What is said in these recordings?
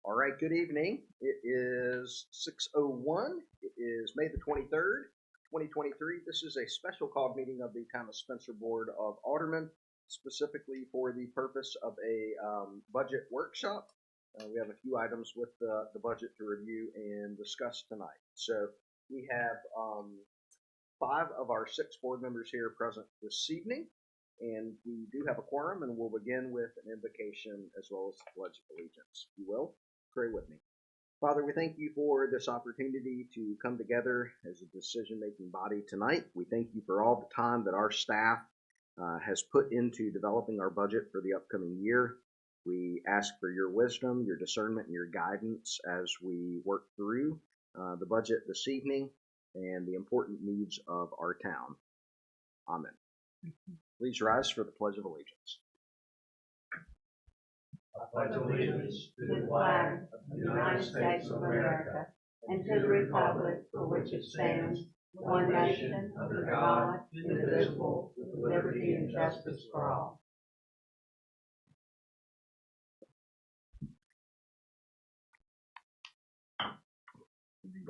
All right, good evening. It is 6:01. It is May the 23rd, 2023. This is a special called meeting of the Town of Spencer Board of Aldermen, specifically for the purpose of a budget workshop. We have a few items with the budget to review and discuss tonight. So we have 5 of our 6 board members here present this evening. And we do have a quorum, and we'll begin with an invocation as well as the Pledge of Allegiance. If you will, pray with me. Father, we thank you for this opportunity to come together as a decision-making body tonight. We thank you for all the time that our staff has put into developing our budget for the upcoming year. We ask for your wisdom, your discernment, and your guidance as we work through the budget this evening and the important needs of our town. Amen. Please rise for the Pledge of Allegiance. I pledge allegiance to the flag of the United States of America and to the republic for which it stands, one nation, under God, indivisible, with liberty and justice for all.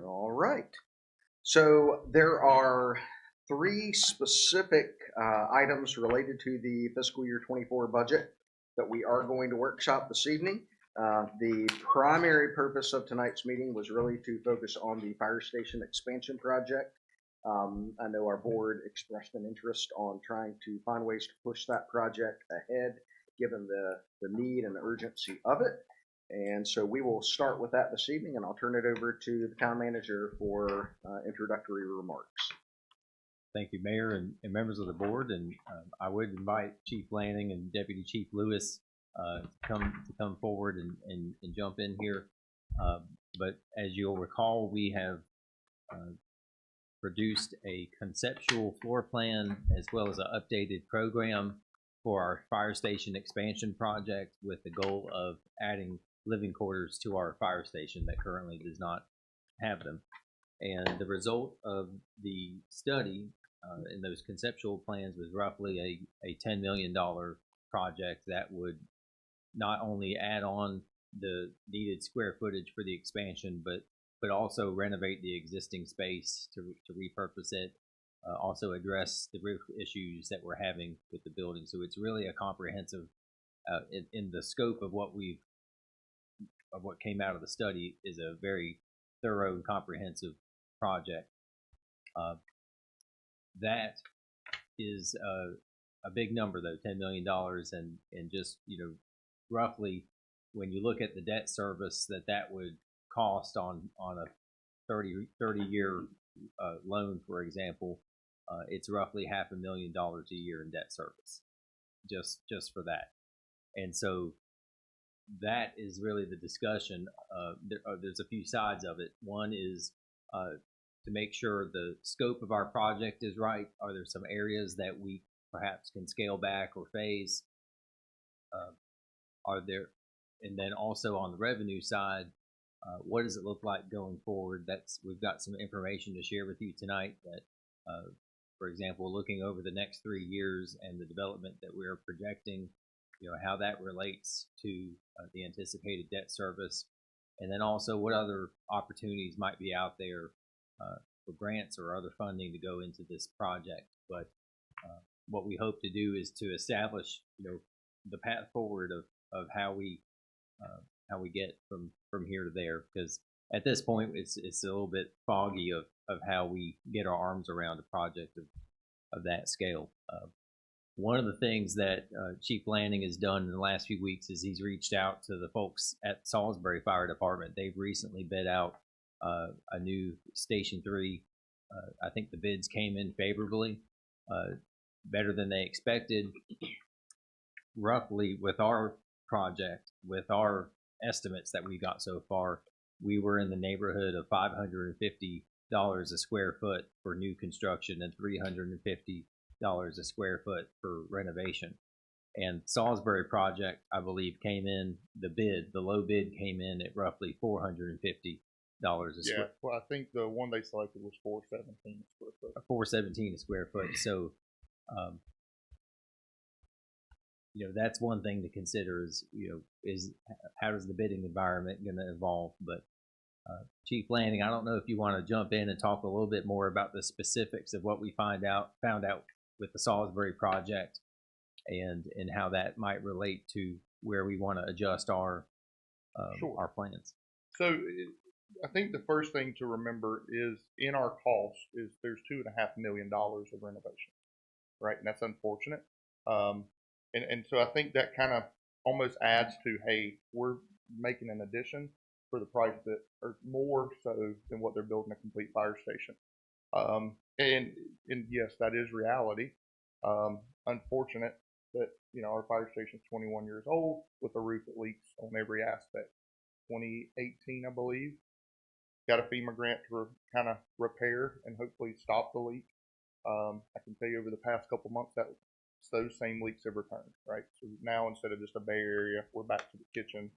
All right. So there are 3 specific items related to the fiscal year 24 budget that we are going to workshop this evening. The primary purpose of tonight's meeting was really to focus on the fire station expansion project. I know our board expressed an interest on trying to find ways to push that project ahead, given the need and the urgency of it. And so we will start with that this evening, and I'll turn it over to the town manager for introductory remarks. Thank you, Mayor and members of the board, and I would invite Chief Lanning and Deputy Chief Lewis to come forward and jump in here. But as you'll recall, we have produced a conceptual floor plan as well as an updated program for our fire station expansion project with the goal of adding living quarters to our fire station that currently does not have them. And the result of the study in those conceptual plans was roughly a $10 million project that would not only add on the needed square footage for the expansion, but also renovate the existing space to repurpose it, also address the roof issues that we're having with the building. So it's really a comprehensive, in the scope of what came out of the study, is a very thorough and comprehensive project. That is a big number, though, $10 million, and just, roughly, when you look at the debt service that would cost on a 30-year loan, for example, it's roughly $500,000 a year in debt service, just for that. And so that is really the discussion. There's a few sides of it. One is to make sure the scope of our project is right. Are there some areas that we perhaps can scale back or phase? And then also on the revenue side, what does it look like going forward? We've got some information to share with you tonight that, for example, looking over the next 3 years and the development that we're projecting, how that relates to the anticipated debt service, and then also what other opportunities might be out there for grants or other funding to go into this project. But what we hope to do is to establish, the path forward of how we get from here to there, because at this point it's a little bit foggy of how we get our arms around a project of that scale. One of the things that Chief Lanning has done in the last few weeks is he's reached out to the folks at Salisbury Fire Department. They've recently bid out a new Station 3. I think the bids came in favorably, better than they expected. Roughly, with our project, with our estimates that we got so far, we were in the neighborhood of $550 a square foot for new construction and $350 a square foot for renovation. And Salisbury project, I believe, came in, the low bid came in at roughly $450 a square. Yeah, well, I think the one they selected was $417 a square foot. $417 a square foot. So that's one thing to consider is how does the bidding environment going to evolve? But Chief Lanning, I don't know if you want to jump in and talk a little bit more about the specifics of what we found out with the Salisbury project and how that might relate to where we want to adjust our plans. So I think the first thing to remember is in our cost is there's $2.5 million of renovation, right? And that's unfortunate. And so I think that kind of almost adds to, hey, we're making an addition for the price that, or more so than what they're building a complete fire station. And yes, that is reality. Unfortunate that, our fire station is 21 years old with a roof that leaks on every aspect. 2018, I believe, got a FEMA grant to kind of repair and hopefully stop the leak. I can tell you over the past couple months that those same leaks have returned, right? So now instead of just a bare area, we're back to the kitchen.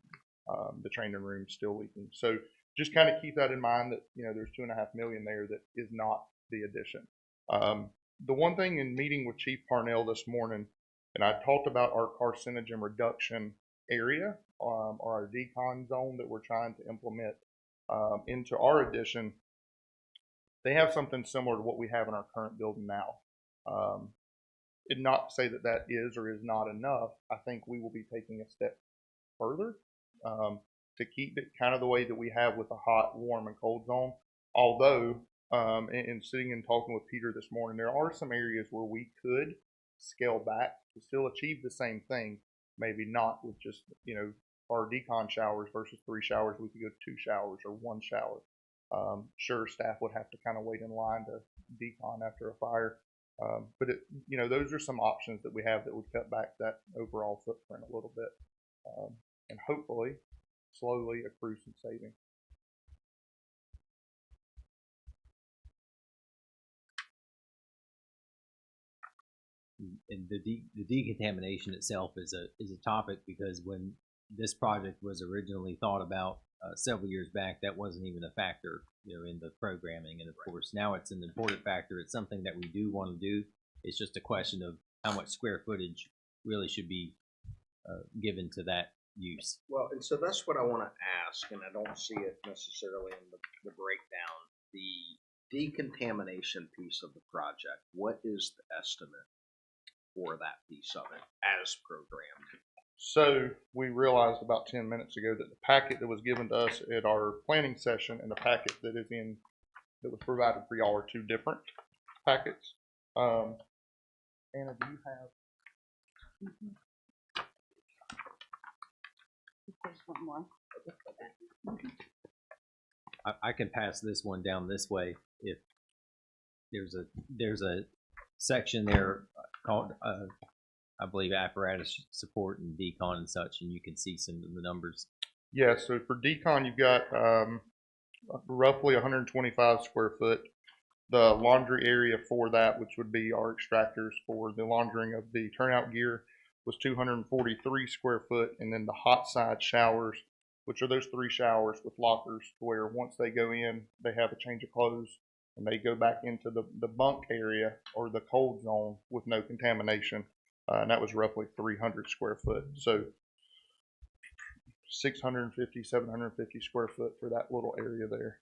The training room still leaking. So just kind of keep that in mind that, there's $2.5 million there that is not the addition. The one thing in meeting with Chief Parnell this morning, and I talked about our carcinogen reduction area, or our decon zone that we're trying to implement into our addition. They have something similar to what we have in our current building now. And not to say that that is or is not enough. I think we will be taking a step further to keep it kind of the way that we have with the hot, warm, and cold zone. Although, in sitting and talking with Peter this morning, there are some areas where we could scale back to still achieve the same thing. Maybe not with just, our decon showers versus 3 showers. We could go 2 showers or 1 shower. Sure, staff would have to kind of wait in line to decon after a fire. But those are some options that we have that would cut back that overall footprint a little bit, and hopefully slowly accrue some savings. And the decontamination itself is a topic because when this project was originally thought about several years back, that wasn't even a factor, in the programming. And of course, now it's an important factor. It's something that we do want to do. It's just a question of how much square footage really should be given to that use. Well, and so that's what I want to ask, and I don't see it necessarily in the breakdown. The decontamination piece of the project, what is the estimate for that piece of it as programmed? So we realized about 10 minutes ago that the packet that was given to us at our planning session and the packet that was provided for y'all are 2 different packets. Anna, do you have? There's one more. I can pass this one down this way if there's a section there called I believe apparatus support and decon and such, and you can see some of the numbers. Yeah, so for decon you've got roughly 125 square foot. The laundry area for that, which would be our extractors for the laundering of the turnout gear, was 243 square foot, and then the hot side showers, which are those 3 showers with lockers, where once they go in, they have a change of clothes, and they go back into the bunk area or the cold zone with no contamination, and that was roughly 300 square foot. So 650, 750 square foot for that little area there.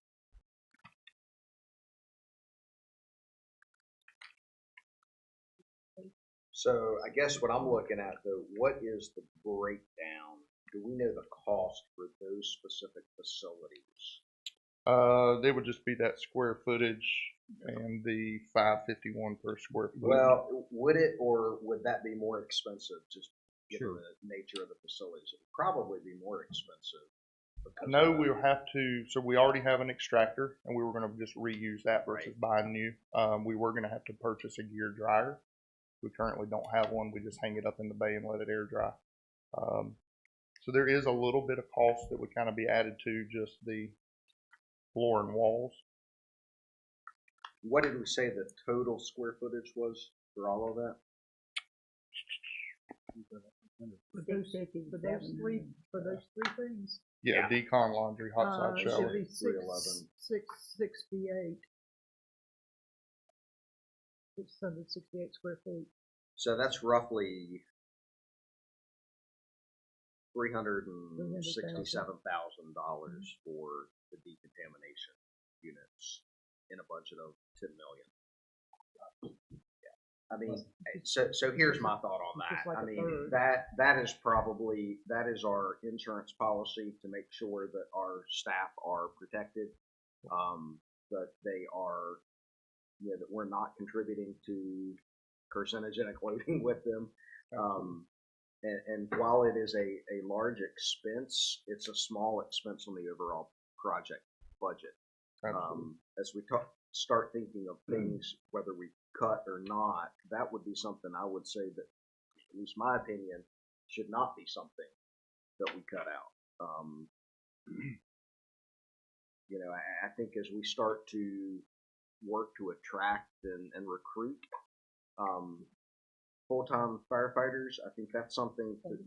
So I guess what I'm looking at, though, what is the breakdown? Do we know the cost for those specific facilities? They would just be that square footage and the $551 per square foot. Well, would it, or would that be more expensive? Just given Sure. the nature of the facilities, it would probably be more expensive. No, we'll have to. So we already have an extractor, and we were going to just reuse that versus buying new. We were going to have to purchase a gear dryer. We currently don't have one. We just hang it up in the bay and let it air dry. So there is a little bit of cost that would kind of be added to just the floor and walls. What did we say the total square footage was for all of that? For those three things. Yeah, decon, laundry, hot side It shower. should be 311. 668. 668 square feet. So that's roughly $367,000 for the decontamination units in a budget of $10 million. I mean, so here's my thought on Which is that. like I a mean, third. that is our insurance policy to make sure that our staff are protected, that they are, that we're not contributing to carcinogenic loading with them. And while it is a large expense, it's a small expense on the overall project budget. As we start thinking of things, whether we cut or not, that would be something I would say that, at least my opinion, should not be something that we cut out. I think as we start to work to attract and recruit full-time firefighters, I think that's something to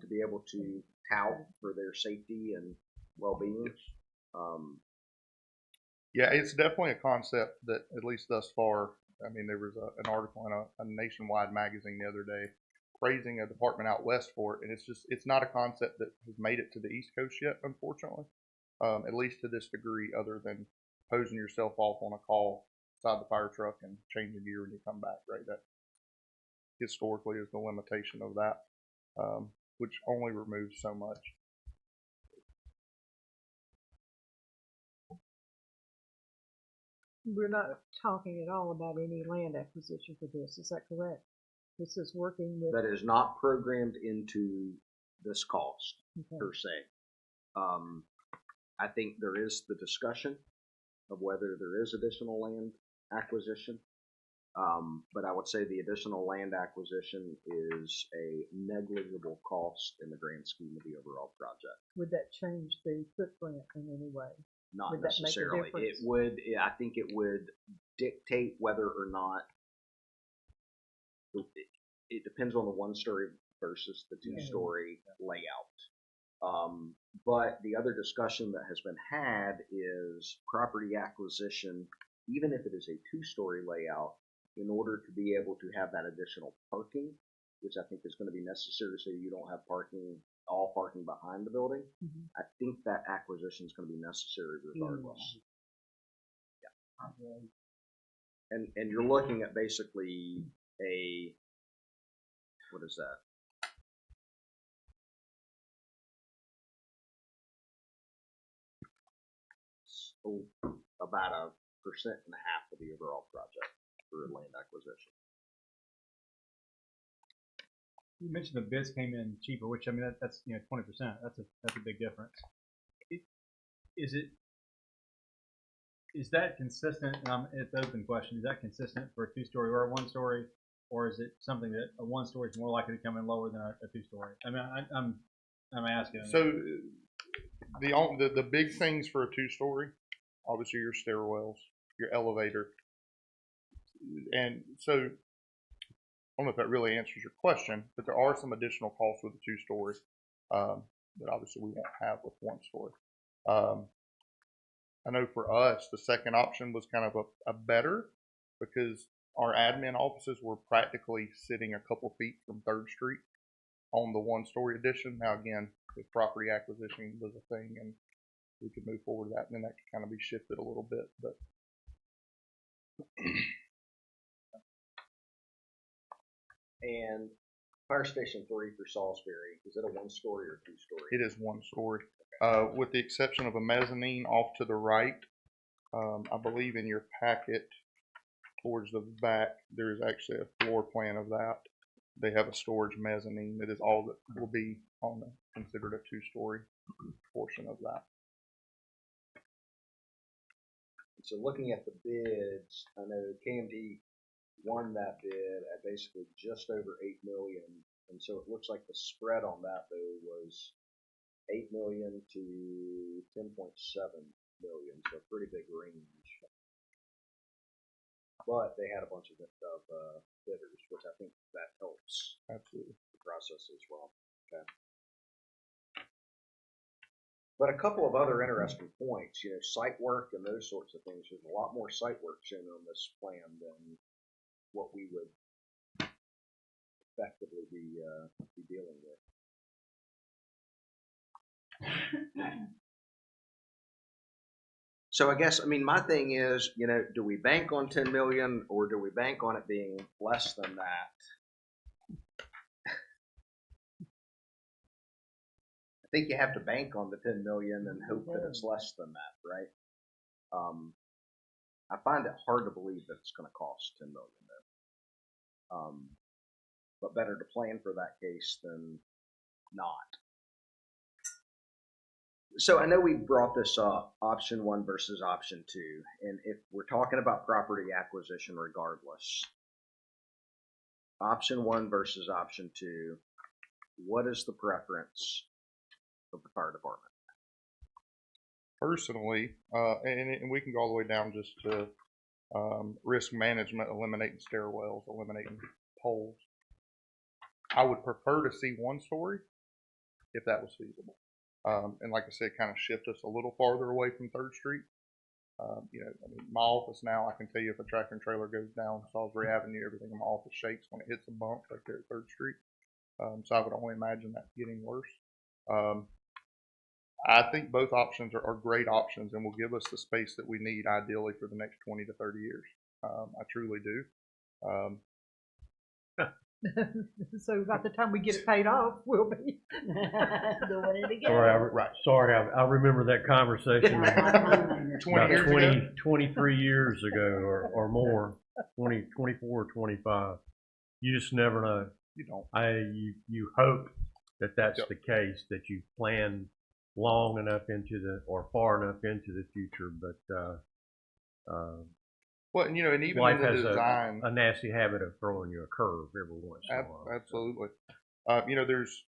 be able to tout for their safety and well-being. Yeah, it's definitely a concept that, at least thus far, I mean, there was an article in a nationwide magazine the other day praising a department out west for it, and it's not a concept that has made it to the East Coast yet, unfortunately, at least to this degree, other than posing yourself off on a call inside the fire truck and changing gear when you come back, right? That historically is the limitation of that, which only removes so much. We're not talking at all about any land acquisition for this, is that correct? This is working with. That is not programmed into this cost per se. I think there is the discussion of whether there is additional land acquisition, but I would say the additional land acquisition is a negligible cost in the grand scheme of the overall project. Would that change the footprint in any way? Not Would that make a necessarily. It difference? would. I think it would dictate whether or not. It depends on the one-story versus the two-story layout. But the other discussion that has been had is property acquisition, even if it is a two-story layout, in order to be able to have that additional parking, which I think is going to be necessary so you don't have all parking behind the building. Mhm. I think that acquisition is going to be necessary regardless. Yeah. And you're looking at basically what is that? So about 1.5% of the overall project for land acquisition. You mentioned the bids came in cheaper, which I mean that's 20%. That's a big difference. Is that consistent? And it's an open question. Is that consistent for a two-story or a one-story, or is it something that a one-story is more likely to come in lower than a two-story? I mean, I'm asking. So the big things for a two-story, obviously your stairwells, your elevator, and so I don't know if that really answers your question, but there are some additional costs with a two-story that obviously we won't have with one-story. I know for us, the second option was kind of a better, because our admin offices were practically sitting a couple feet from 3rd Street on the one-story addition. Now again, if property acquisition was a thing and we could move forward with that, then that could kind of be shifted a little bit. But And Fire Station 3 for Salisbury, is it a one-story or two-story? it is one story, with the exception of a mezzanine off to the right. I believe in your packet towards the back, there is actually a floor plan of that. They have a storage mezzanine that is all that will be on considered a two-story portion of that. So looking at the bids, I know KMD won that bid at basically just over $8 million, and so it looks like the spread on that though was $8 million to $10.7 million, so a pretty big range. But they had a bunch of bidders, which I think that helps Absolutely. the process as well. Okay. But a couple of other interesting points, site work and those sorts of things. There's a lot more site work shown on this plan than what we would effectively be dealing with. So I guess, I mean, my thing is, you know, do we bank on 10 million or do we bank on it being less than that? I think you have to bank on the 10 million and hope that it's less than that, right? I find it hard to believe that it's going to cost 10 million though. But better to plan for that case than not. So I know we brought this up, option 1 versus option 2, and if we're talking about property acquisition regardless, option 1 versus option 2, what is the preference of the fire department? Personally, and we can go all the way down just to risk management, eliminating stairwells, eliminating poles. I would prefer to see 1 story if that was feasible. And like I said, kind of shift us a little farther away from 3rd Street. You know, I mean, my office now, I can tell you if a tractor and trailer goes down Salisbury Avenue, everything in my office shakes when it hits a bump right there at 3rd Street. So I would only imagine that getting worse. I think both options are great options and will give us the space that we need ideally for the next 20 to 30 years. I truly do. So by the time we get it paid off, we'll be Doing it again. Sorry, I remember that conversation 20 years ago? 23 years ago or more, 24 or 25. You just never know. You don't. You hope that that's Yep. the case, that you plan long enough or far enough into the future, but Well, and, you know, and even life in the has design, a nasty habit of throwing you a curve every once in a while. absolutely. You know, there's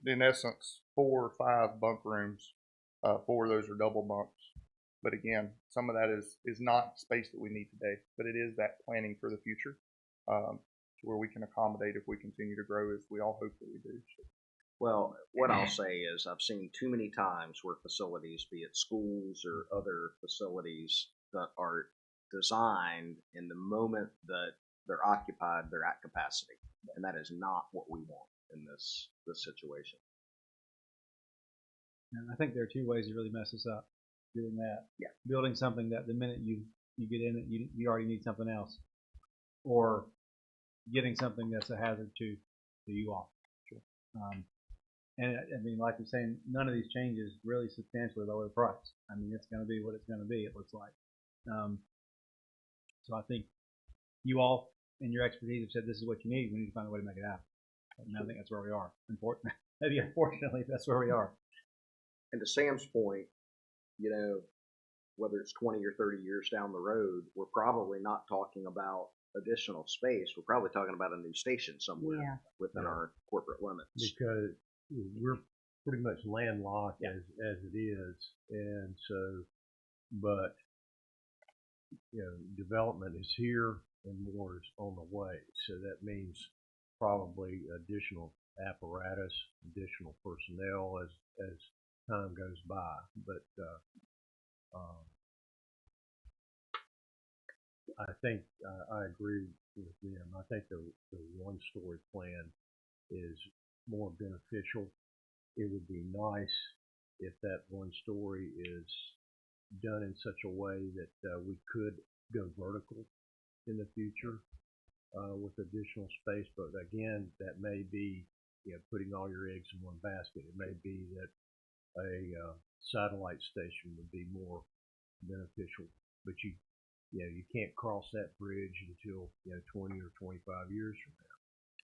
in essence 4 or 5 bunk rooms. 4 of those are double bunks. But again, some of that is not space that we need today, but it is that planning for the future, to where we can accommodate if we continue to grow, as we all hope that we do. So. Well, what I'll say is I've seen too many times where facilities, be it schools or other facilities, that are designed in the moment that they're occupied, they're at capacity, and that is not what we want in this situation. And I think there are 2 ways to really mess us up doing that. Yeah. Building something that the minute you get in it, you already need something else, or getting something that's a hazard to you all. Sure. And I mean, like you're saying, none of these changes really substantially lower the price. I mean, it's going to be what it's going to be, it looks like. So I think you all, in your expertise, have said this is what you need. We need to find a way to make it happen. And I think that's where we are. Maybe unfortunately, that's where we are. And to Sam's point, you know, whether it's 20 or 30 years down the road, we're probably not talking about additional space. We're probably talking about a new station somewhere within our corporate limits. Because we're pretty much landlocked as it is, and so, but you know, development is here and more is on the way. So that means probably additional apparatus, additional personnel as time goes by. But I think I agree with them. I think the 1-story plan is more beneficial. It would be nice if that 1-story is done in such a way that we could go vertical in the future with additional space. But again, that may be, you know, putting all your eggs in one basket. It may be that a satellite station would be more beneficial, but you can't cross that bridge until 20 or 25 years from now.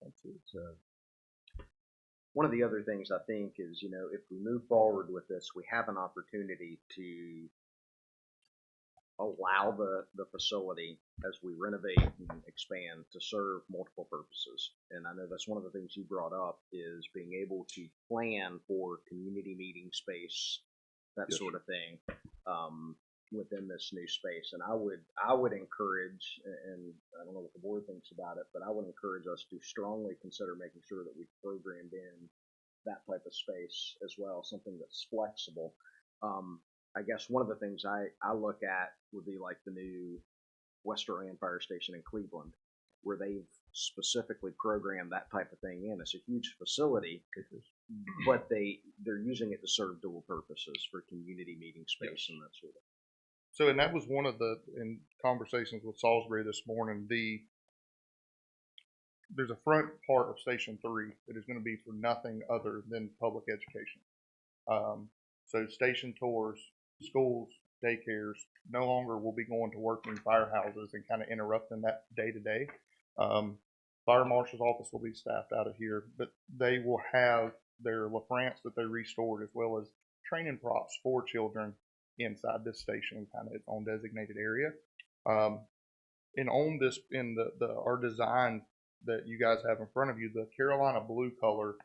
That's it. So one of the other things I think is, you know, if we move forward with this, we have an opportunity to allow the facility, as we renovate and expand, to serve multiple purposes. And I know that's one of the things you brought up, is being able to plan for community meeting space, that sort of thing, within this new space. And I would encourage, and I don't know what the board thinks about it, but I would encourage us to strongly consider making sure that we programmed in that type of space as well, something that's flexible. I guess one of the things I look at would be like the new West Orion Fire Station in Cleveland. where they've specifically programmed that type of thing in. It's a huge facility, but they're using it to serve dual purposes for community meeting space and that sort of. So, and that was one of the, in conversations with Salisbury this morning, there's a front part of Station 3 that is going to be for nothing other than public education. So station tours, schools, daycares no longer will be going to working firehouses and kind of interrupting that day to day. Fire marshal's office will be staffed out of here, but they will have their LaFrance that they restored, as well as training props for children inside this station, kind of its own designated area. And on this, in our design that you guys have in front of you, the Carolina blue color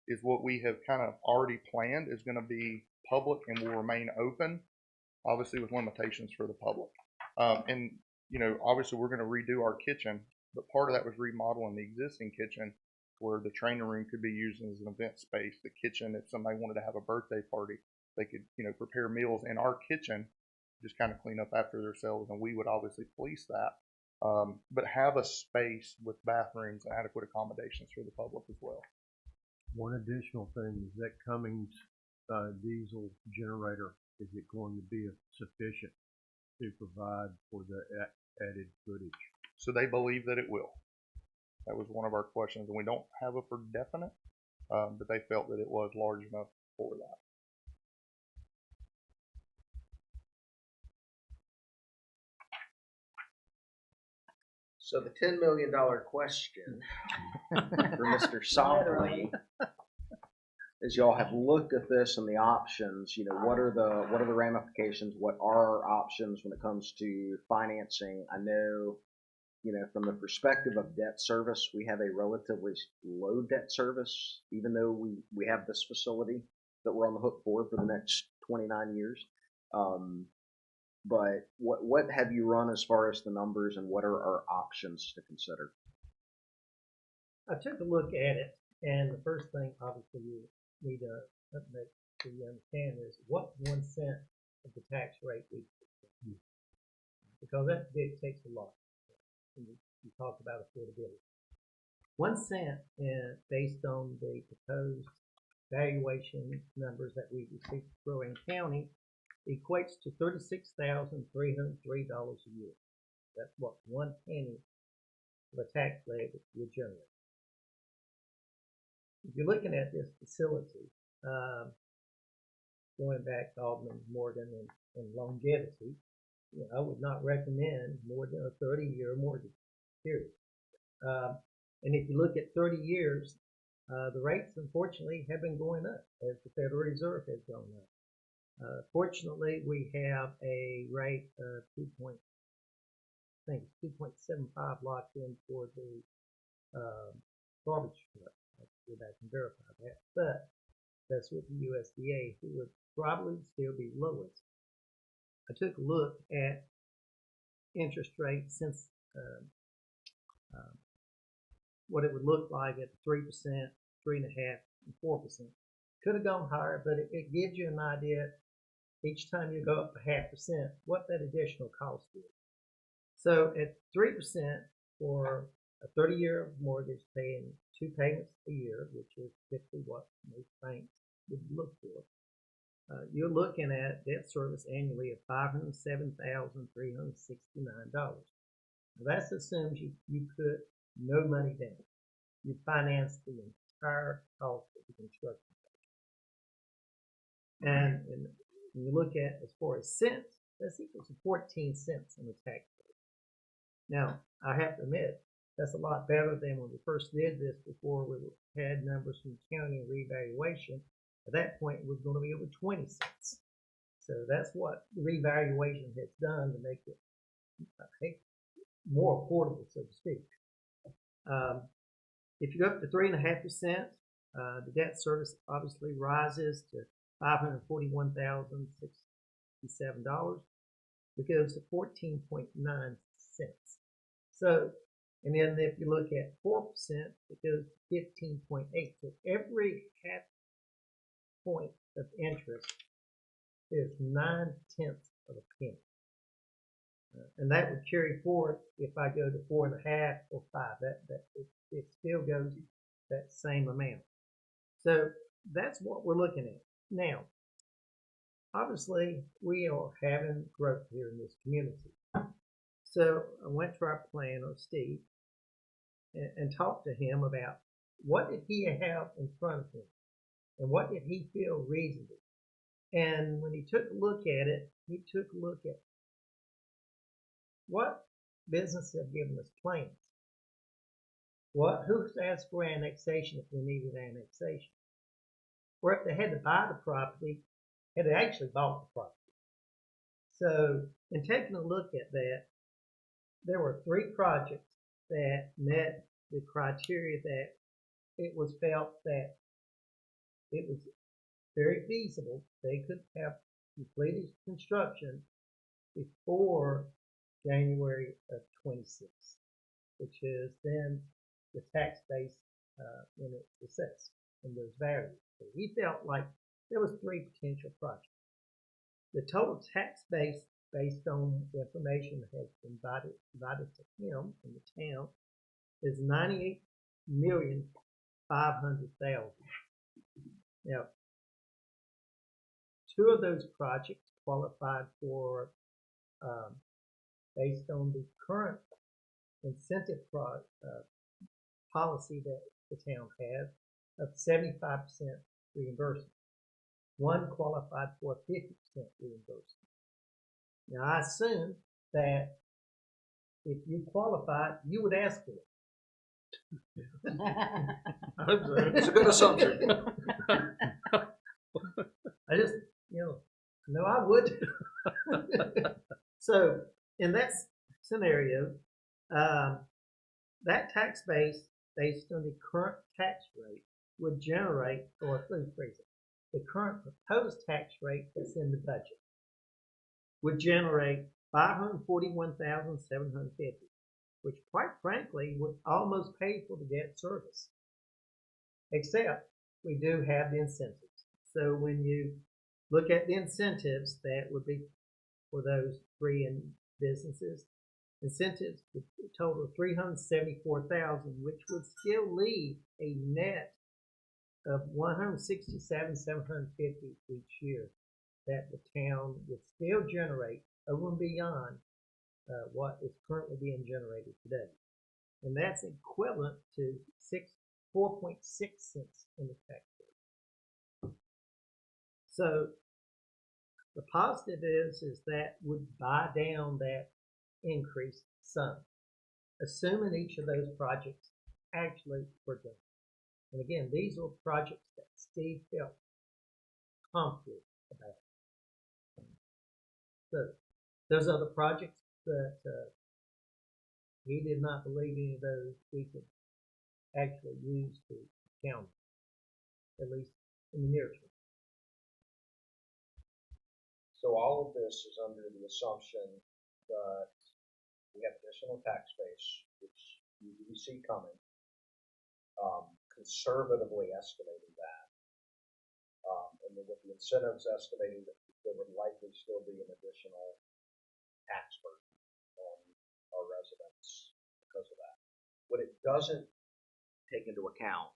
is what we have kind of already planned is going to be public and will remain open, obviously with limitations for the public. And, you know, obviously we're going to redo our kitchen, but part of that was remodeling the existing kitchen where the training room could be used as an event space. The kitchen, if somebody wanted to have a birthday party, they could, you know, prepare meals in our kitchen, just kind of clean up after themselves, and we would obviously police that. But have a space with bathrooms and adequate accommodations for the public as well. One additional thing is that Cummins diesel generator, is it going to be sufficient to provide for the added footage? So they believe that it will. That was one of our questions, and we don't have it for definite, but they felt that it was large enough for that. So the $10 million question for Mr. Softly, as y'all have looked at this and the options, you know, what are the ramifications? What are our options when it comes to financing? I know, you know, from the perspective of debt service, we have a relatively low debt service, even though we have this facility that we're on the hook for the next 29 years. But what have you run as far as the numbers, and what are our options to consider? I took a look at it, and the first thing obviously you need to make sure you understand is what 1 cent of the tax rate we pay, because that dictates a lot. You talk about affordability. 1 cent based on the proposed valuation numbers that we received from Rowan County equates to $36,303 a year. That's what 1 penny of a tax levy would generate. If you're looking at this facility, going back to Alderman, Morgan, and longevity, you know, I would not recommend more than a 30-year mortgage period. And if you look at 30 years, the rates unfortunately have been going up as the Federal Reserve has gone up. Fortunately, we have a rate of 2.75 locked in for the garbage truck. I have to go back and verify that, but that's with the USDA, who would probably still be lowest. I took a look at interest rates since what it would look like at 3%, 3.5%, and 4%. Could have gone higher, but it gives you an idea each time you go up 0.5% what that additional cost is. So at 3% for a 30-year mortgage, paying 2 payments a year, which is typically what most banks would look for, you're looking at debt service annually of $507,369. Now that assumes you put no money down. You finance the entire cost of the construction. And when you look at as far as cents, that's equal to 14 cents on the tax rate. Now, I have to admit, that's a lot better than when we first did this before we had numbers from county and revaluation. At that point, it was going to be over 20 cents. So that's what the revaluation has done to make it more affordable, so to speak. If you go up to 3.5%, the debt service obviously rises to $541,067 because of 14.9 cents. So, and then if you look at 4%, it goes to 15.8. So every half point of interest is 9/10 of a penny. And that would carry forward if I go to 4.5 or 5. It still goes that same amount. So that's what we're looking at. Now, obviously, we are having growth here in this community. So I went to our planner, Steve, and talked to him about what did he have in front of him and what did he feel reasonable. And when he took a look at it, he took a look at what businesses have given us plans. Who's asked for annexation if we needed annexation? Or if they had to buy the property, had they actually bought the property. So in taking a look at that, there were 3 projects that met the criteria that it was felt that it was very feasible. They could have completed construction before January of 26, which is then the tax base when it's assessed and those values. So he felt like there was 3 potential projects. The total tax base, based on the information that has been provided to him in the town, is $98,500,000. Now, 2 of those projects qualified for, based on the current incentive policy that the town has, of 75% reimbursement. 1 qualified for 50% reimbursement. Now, I assume that if you qualified, you would ask for it. I hope so. It's a good assumption. I just, no, I would. So, in that scenario, that tax base, based on the current tax rate, would generate, or the current proposed tax rate that's in the budget would generate $541,750, which, quite frankly, would almost pay for the debt service. Except we do have the incentives. So when you look at the incentives, that would be for those 3 businesses. Incentives would total $374,000, which would still leave a net of $167,750 each year that the town would still generate over and beyond what is currently being generated today. And that's equivalent to 4.6 cents in the tax rate. So the positive is that would buy down that increase some, assuming each of those projects actually were done. And again, these are projects that Steve felt confident about. So those other projects that he did not believe any of those we could actually use to count, at least in the near term. So all of this is under the assumption that we have additional tax base, which we see coming, conservatively estimating that. And then with the incentives estimating that there would likely still be an additional tax burden on our residents because of that. What it doesn't take into account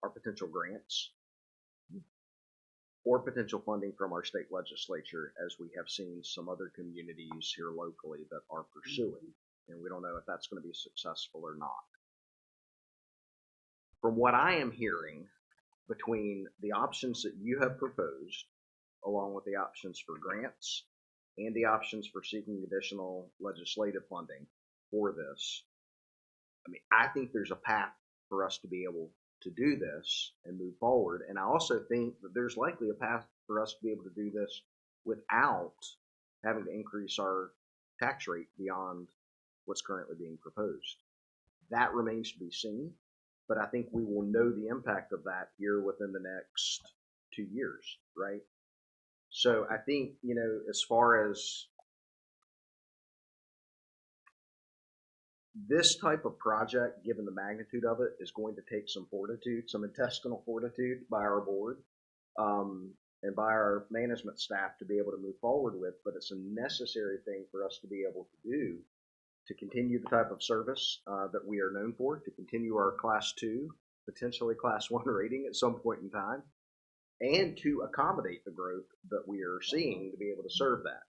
are potential grants or potential funding from our state legislature, as we have seen some other communities here locally that are pursuing, and we don't know if that's going to be successful or not. From what I am hearing, between the options that you have proposed, along with the options for grants and the options for seeking additional legislative funding for this, I think there's a path for us to be able to do this and move forward. And I also think that there's likely a path for us to be able to do this without having to increase our tax rate beyond what's currently being proposed. That remains to be seen, but I think we will know the impact of that here within the next 2 years, right? So I think, as far as this type of project, given the magnitude of it, is going to take some fortitude, some intestinal fortitude by our board. and by our management staff to be able to move forward with, but it's a necessary thing for us to be able to do to continue the type of service that we are known for, to continue our Class 2, potentially Class 1 rating at some point in time, and to accommodate the growth that we are seeing to be able to serve that.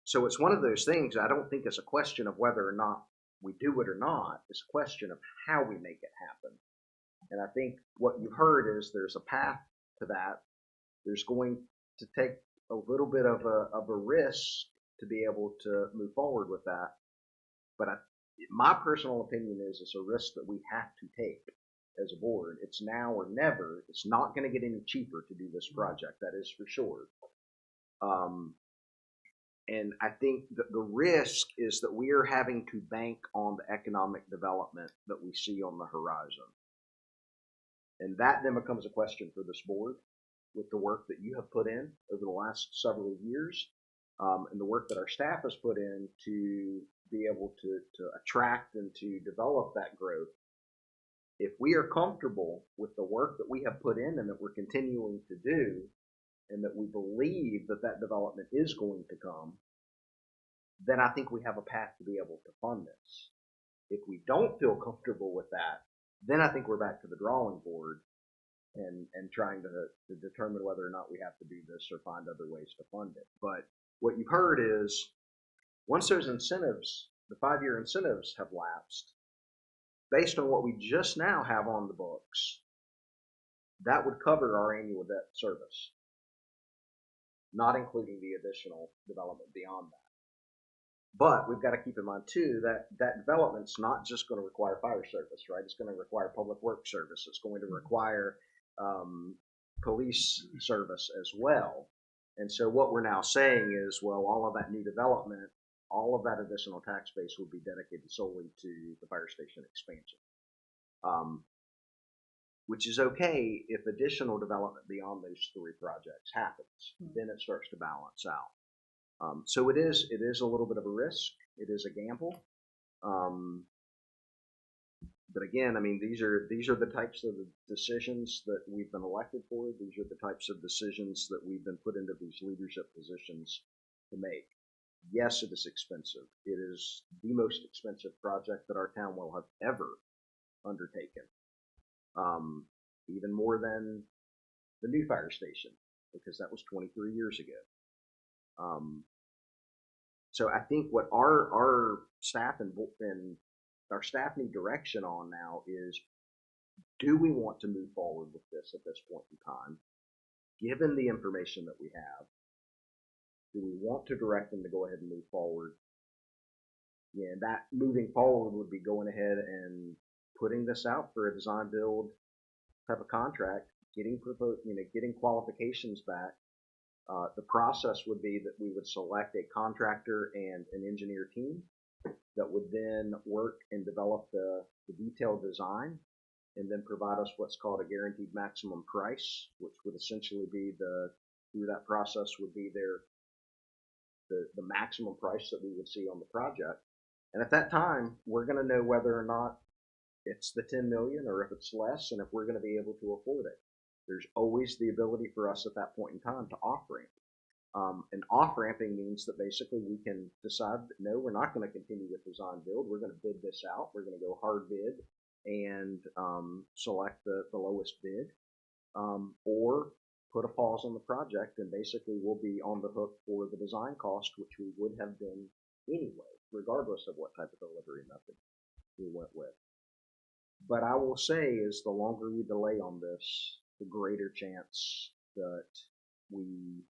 So it's one of those things. I don't think it's a question of whether or not we do it or not. It's a question of how we make it happen. And I think what you've heard is there's a path to that. There's going to take a little bit of a risk to be able to move forward with that. But my personal opinion is it's a risk that we have to take as a board. It's now or never. It's not going to get any cheaper to do this project. That is for sure. And I think that the risk is that we are having to bank on the economic development that we see on the horizon. And that then becomes a question for this board with the work that you have put in over the last several years, and the work that our staff has put in to be able to attract and to develop that growth. If we are comfortable with the work that we have put in and that we're continuing to do, and that we believe that that development is going to come, then I think we have a path to be able to fund this. If we don't feel comfortable with that, then I think we're back to the drawing board and trying to determine whether or not we have to do this or find other ways to fund it. But what you've heard is once those incentives, the 5-year incentives have lapsed, based on what we just now have on the books, that would cover our annual debt service, not including the additional development beyond that. But we've got to keep in mind too that that development's not just going to require fire service, right? It's going to require public works service. It's going to require police service as well. And so what we're now saying is, well, all of that new development, all of that additional tax base would be dedicated solely to the fire station expansion, which is okay if additional development beyond those 3 projects happens. Then it starts to balance out. So it is a little bit of a risk. It is a gamble. But again, I mean, these are the types of decisions that we've been elected for. These are the types of decisions that we've been put into these leadership positions to make. Yes, it is expensive. It is the most expensive project that our town will have ever undertaken. Even more than the new fire station, because that was 23 years ago. So I think what our staff and our staff need direction on now is, do we want to move forward with this at this point in time, given the information that we have? Do we want to direct them to go ahead and move forward? Yeah, that moving forward would be going ahead and putting this out for a design build type of contract, getting qualifications back. The process would be that we would select a contractor and an engineer team that would then work and develop the detailed design and then provide us what's called a guaranteed maximum price, which would essentially be through that process would be the maximum price that we would see on the project. And at that time, we're going to know whether or not it's the 10 million or if it's less, and if we're going to be able to afford it. There's always the ability for us at that point in time to off-ramp. And off-ramping means that basically we can decide that, no, we're not going to continue with design build. We're going to bid this out. We're going to go hard bid and select the lowest bid, or put a pause on the project, and basically we'll be on the hook for the design cost, which we would have been anyway, regardless of what type of delivery method we went with. But I will say is the longer we delay on this, the greater chance that we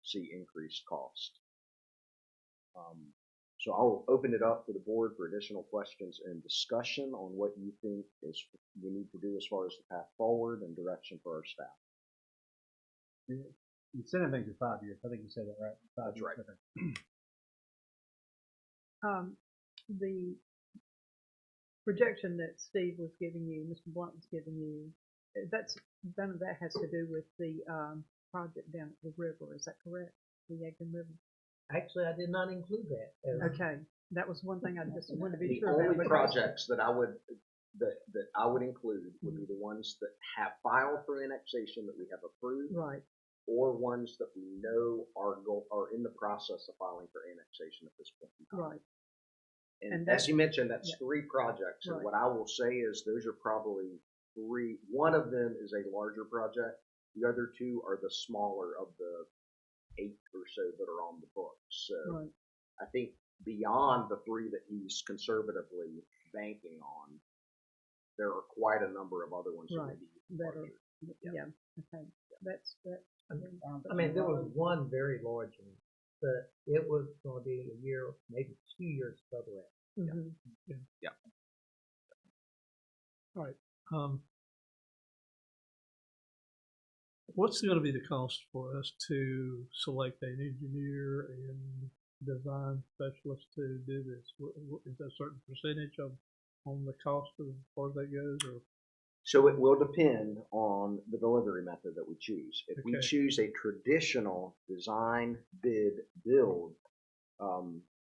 see increased cost. So I'll open it up to the board for additional questions and discussion on what you think is we need to do as far as the path forward and direction for our staff. The incentive things are 5 years. I think you said that right. 5 years. That's Okay. The projection that Steve was giving you, Mr. Blunt was giving you, none of that has to do with the project down at the river. Is that correct? The Yagan River. Actually, I did not include that. Okay, that was one thing I just wanted to be The sure only about. projects that I would that I would include would be the ones that have filed for annexation that we have approved, Right, or ones that we know are in the process of filing for annexation at this point in time. right. And And as you mentioned, that's yeah. 3 projects. And Right. what I will say is those are probably 3. One of them is a larger project. The other 2 are the smaller of the 8 or so that are on the books. So Right. I think beyond the 3 that he's conservatively banking on, there are quite a number of other ones that Right. may be That are, larger. yeah, okay. That's. I mean, there was one very large one, but it was going to be a year, maybe 2 years further out. Mhm. Yeah. All right. What's going to be the cost for us to select an engineer and design specialist to do this? Is there a certain percentage on the cost as far as that goes, or? So it will depend on the delivery method that we choose. If we Okay. choose a traditional design, bid, build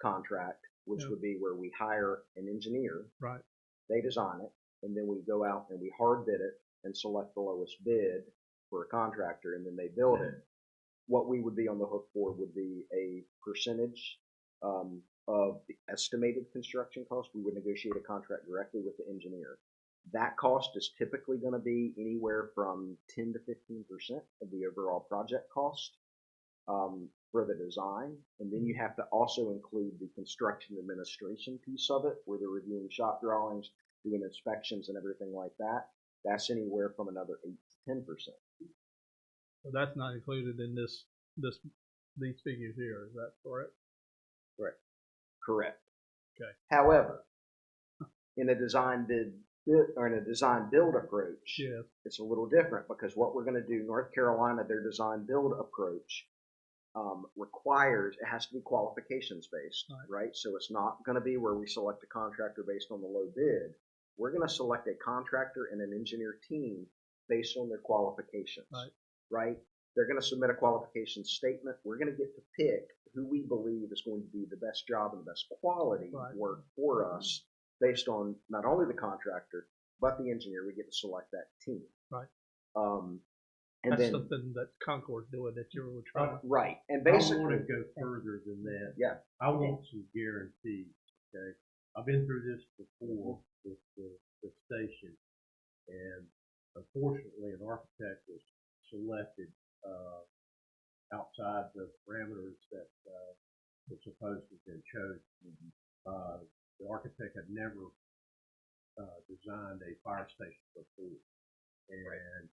contract, which Yeah. would be where we hire an engineer, Right. they design it, and then we go out and we hard bid it and select the lowest bid for a contractor, and then they build it. What we would be on the hook for would be a percentage of the estimated construction cost. We would negotiate a contract directly with the engineer. That cost is typically going to be anywhere from 10 to 15% of the overall project cost for the design. And then you have to also include the construction administration piece of it, where they're reviewing shop drawings, doing inspections and everything like that. That's anywhere from another 8 to 10%. So that's not included in these figures here. Is that correct? Correct. Okay. However, in a design bid or in a design build approach, Yeah. it's a little different, because what we're going to do, North Carolina, their design build approach requires, it has to be qualifications based, right? So it's not going to be where we select a contractor based on the low bid. We're going to select a contractor and an engineer team based on their qualifications, right? They're going to submit a qualification statement. We're going to get to pick who we believe is going to do the best job and the best quality work for us based on not only the contractor, but the engineer. We get to select that team. Right. And That's then, something that Concord's doing that you were trying. right. And I basically, want to go further than that. Yeah. I want some guarantees. Okay, I've been through this before with the station, and unfortunately, an architect was selected outside the parameters that were supposed to have been chosen. The architect had never designed a fire station before, and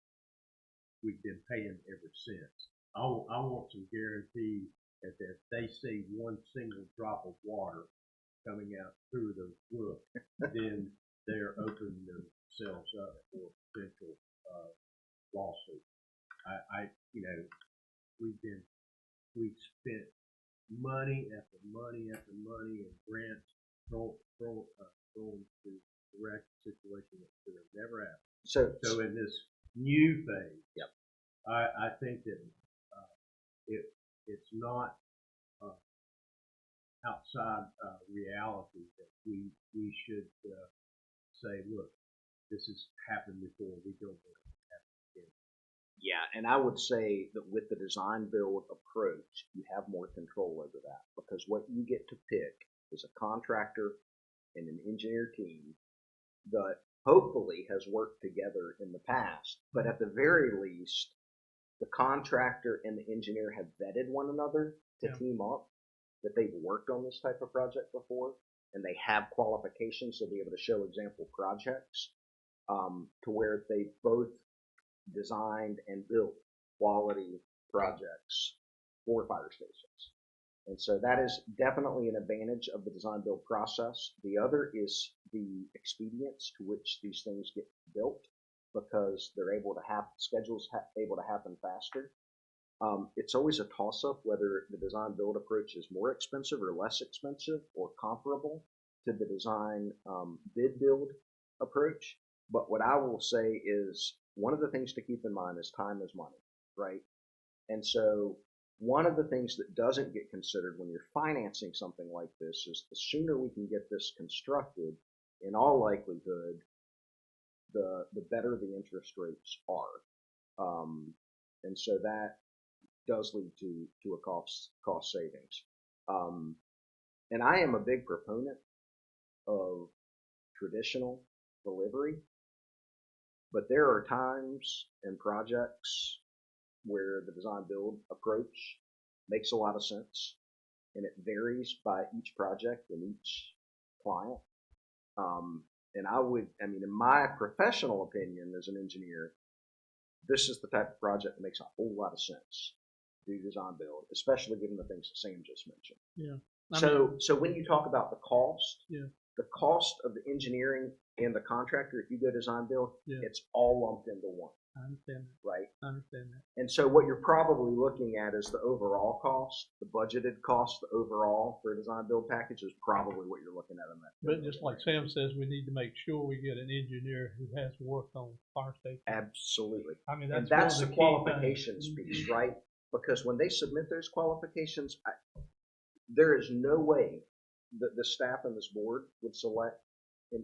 we've been paying ever since. I want some guarantee that if they see one single drop of water coming out through the roof, then they're opening themselves up for potential lawsuit. We've spent money after money after money and grants thrown to correct a situation that should have never happened. So in this new phase, I think that it's not outside reality that we should say, look, this has happened before. We don't want it to happen again. yeah, and I would say that with the design build approach, you have more control over that, because what you get to pick is a contractor and an engineer team that hopefully has worked together in the past, but at the very least, the contractor and the engineer have vetted one another to team up, that they've worked on this type of project before, and they have qualifications to be able to show example projects, to where they both designed and built quality projects for fire stations. And so that is definitely an advantage of the design build process. The other is the expedience to which these things get built, because they're able to have schedules able to happen faster. It's always a toss up whether the design build approach is more expensive or less expensive or comparable to the design bid build approach. But what I will say is, one of the things to keep in mind is time is money, right? And so one of the things that doesn't get considered when you're financing something like this is the sooner we can get this constructed, in all likelihood, the better the interest rates are. And so that does lead to a cost savings. And I am a big proponent of traditional delivery, but there are times and projects where the design build approach makes a lot of sense, and it varies by each project and each client. And I mean, in my professional opinion as an engineer, this is the type of project that makes a whole lot of sense to do design build, especially given the things that Sam just mentioned. Yeah. So when you talk about the cost, Yeah. the cost of the engineering and the contractor, if you go design build, Yeah. it's all lumped into one, I understand that. right? I understand that. And so what you're probably looking at is the overall cost, the budgeted cost, the overall for a design build package is probably what you're looking at in that. But just like Sam says, we need to make sure we get an engineer who has worked on fire safety. Absolutely. I mean, And that's that's the one of the key qualifications things. piece, right? Because when they submit those qualifications, there is no way that the staff and this board would select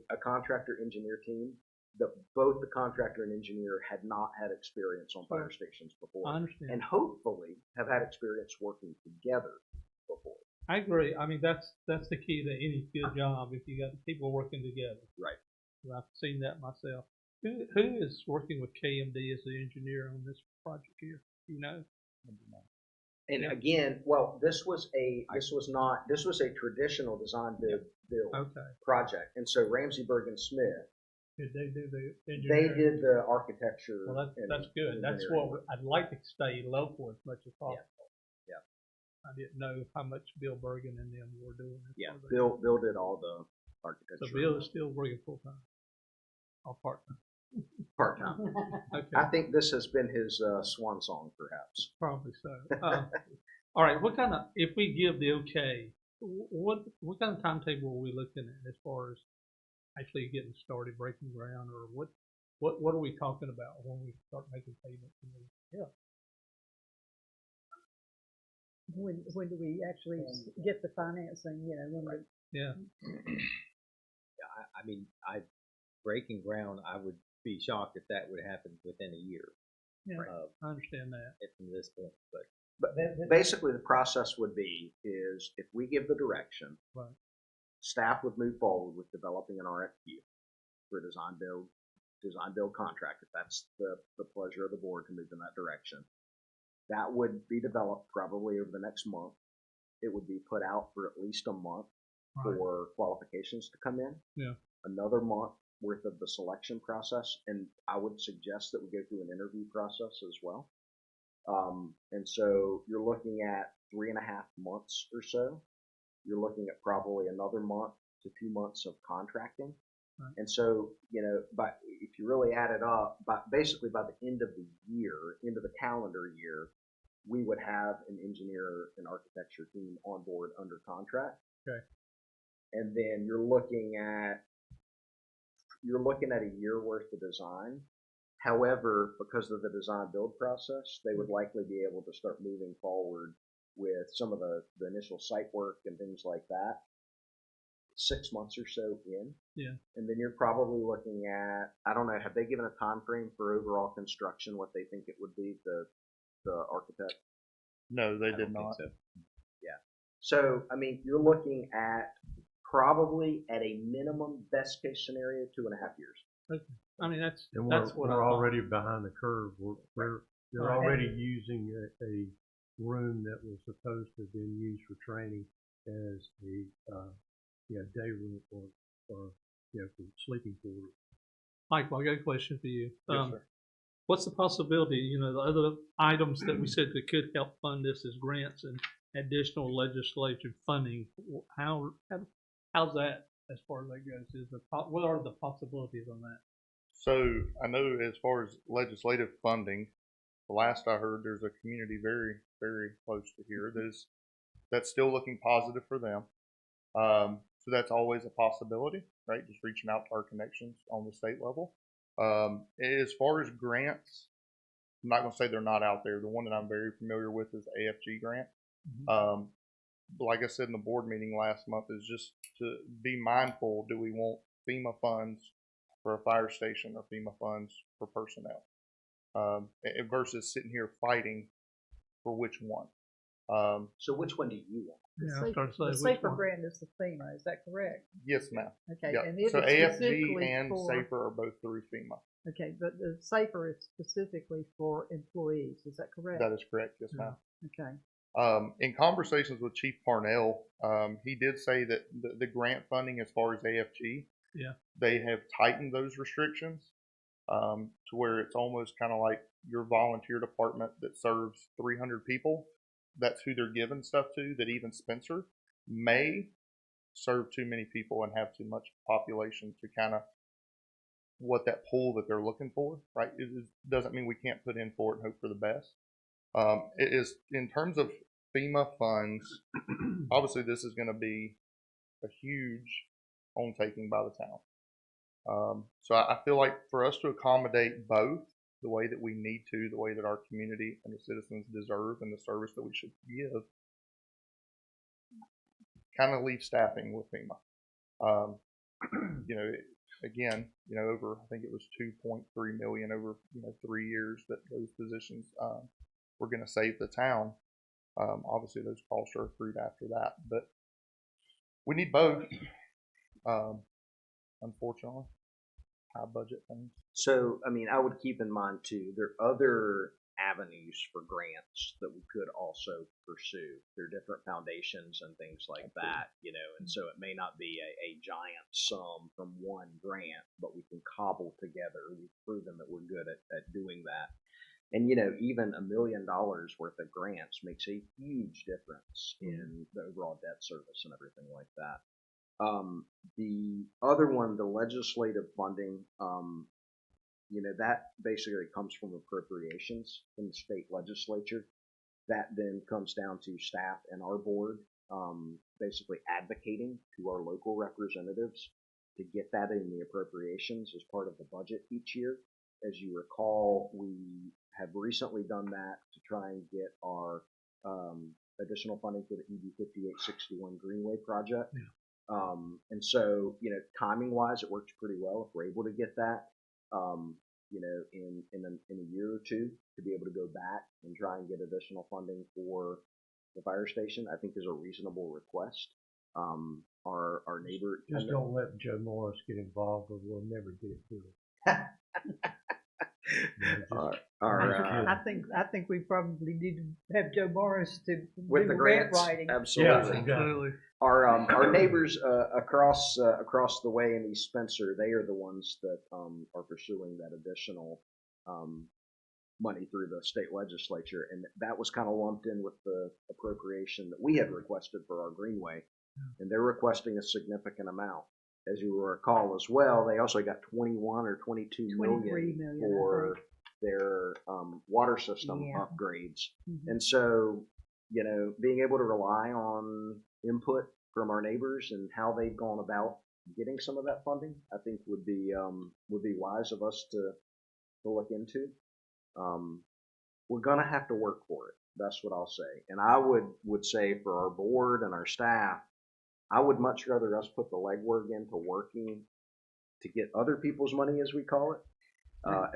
a contractor engineer team that both the contractor and engineer had not had experience on fire stations before. I understand. And hopefully have had experience working together before. I agree. I mean, that's the key to any good job if you got people working together. Right. And I've seen that myself. Who is working with KMD as the engineer on this project here? You know? And Yeah. again, well, this was a traditional design build Okay. project. And so Ramsey Bergen Smith, Did they do the they engineering? did the architecture. Well, that's and good. That's engineering. what I'd like to stay local as much as possible. Yeah. I didn't know how much Bill Bergen and them were doing. as Yeah, far as Bill did all the architecture. So Bill is still working full time or part time. part time. Okay, I think this has been his swan song, perhaps. probably so. All right, if we give the okay, what kind of timetable are we looking at as far as actually getting started, breaking ground, or what are we talking about when we start making payments? Yeah. When do we actually get the financing, you know, when we, Yeah. Yeah, I mean, breaking ground, I would be shocked if that would happen within a year. Yeah, I understand that. From this point, but But basically, the process would be is if we give the direction, Right. staff would move forward with developing an RFQ for a design build contract. If that's the pleasure of the board to move in that direction, that would be developed probably over the next month. It would be put out for at least a month Right. for qualifications to come in. Yeah. Another month worth of the selection process, and I would suggest that we go through an interview process as well. And so you're looking at 3.5 months or so. You're looking at probably another month to 2 months of contracting. Right. And so, you know, if you really add it up, basically by the end of the year, end of the calendar year, we would have an engineer and architecture team on board under contract. Okay. And then you're looking at a year worth of design. However, because of the design build process, they would likely be able to start moving forward with some of the initial site work and things like that 6 months or so in. Yeah. And then you're probably looking at, I don't know, have they given a time frame for overall construction, what they think it would be, the architect? No, they I did don't think not. so. So, I mean, you're looking at probably at a minimum best case scenario 2.5 years. Okay. I mean, that's And what we're already behind the curve. They're Right. already using a room that was supposed to have been used for training as a day room or for sleeping quarters. Michael, I got a question for you. Yes, sir. What's the possibility, you know, the other items that we said that could help fund this is grants and additional legislative funding. How's that as far as that goes? What are the possibilities on that? So I know as far as legislative funding, the last I heard, there's a community very, very close to here that's still looking positive for them. So that's always a possibility, right? Just reaching out to our connections on the state level. As far as grants, I'm not going to say they're not out there. The one that I'm very familiar with is AFG grant. Like I said in the board meeting last month, is just to be mindful. Do we want FEMA funds for a fire station or FEMA funds for personnel, versus sitting here fighting for which one. So which one do you want? Yeah, I was The starting to say, which safer one? grant is the FEMA, is that correct? Yes, ma'am. Okay, Yep. and it So is AFG specifically and for, SAFER are both through FEMA. okay, but the safer is specifically for employees, is that correct? That is correct, yes, ma'am. Okay, In conversations with Chief Parnell, he did say that the grant funding, as far as AFG, Yeah. they have tightened those restrictions to where it's almost kind of like your volunteer department that serves 300 people. That's who they're giving stuff to. That even Spencer may serve too many people and have too much population to kind of what that pool that they're looking for. Right? It doesn't mean we can't put in for it and hope for the best. It is in terms of FEMA funds. Obviously, this is going to be a huge undertaking by the town. So I feel like for us to accommodate both the way that we need to, the way that our community and the citizens deserve, and the service that we should give, kind of leave staffing with FEMA. Again, over, I think it was 2.3 million over 3 years that those positions were going to save the town. Obviously, those costs are accrued after that, but we need both. Unfortunately, high budget things. So, I mean, I would keep in mind too, there are other avenues for grants that we could also pursue. There are different foundations and things like that, and so it may not be a giant sum from one grant, but we can cobble together. We've proven that we're good at doing that. And, even $1 million worth of grants makes a huge difference in the overall debt service and everything like that. The other one, the legislative funding, that basically comes from appropriations from the state legislature. That then comes down to staff and our board, basically advocating to our local representatives to get that in the appropriations as part of the budget each year. As you recall, we have recently done that to try and get our additional funding for the ED 5861 Greenway project. Yeah. And so, timing wise, it works pretty well if we're able to get that, in a year or two to be able to go back and try and get additional funding for the fire station. I think is a reasonable request. Our neighbor Just don't let Joe Morris get involved, or we'll never get it to it. I think we probably need to have Joe Morris to with do the grant grants, writing. absolutely. Absolutely. Our neighbors across the way in East Spencer, they are the ones that are pursuing that additional money through the state legislature, and that was kind of lumped in with the appropriation that we had requested for our Greenway, and they're requesting a significant amount. As you will recall as well, they also got 21 or 22 million for their water system upgrades. And so, being able to rely on input from our neighbors and how they've gone about getting some of that funding, I think would be wise of us to look into. We're gonna have to work for it. That's what I'll say. And I would say for our board and our staff, I would much rather us put the legwork into working to get other people's money, as we call it,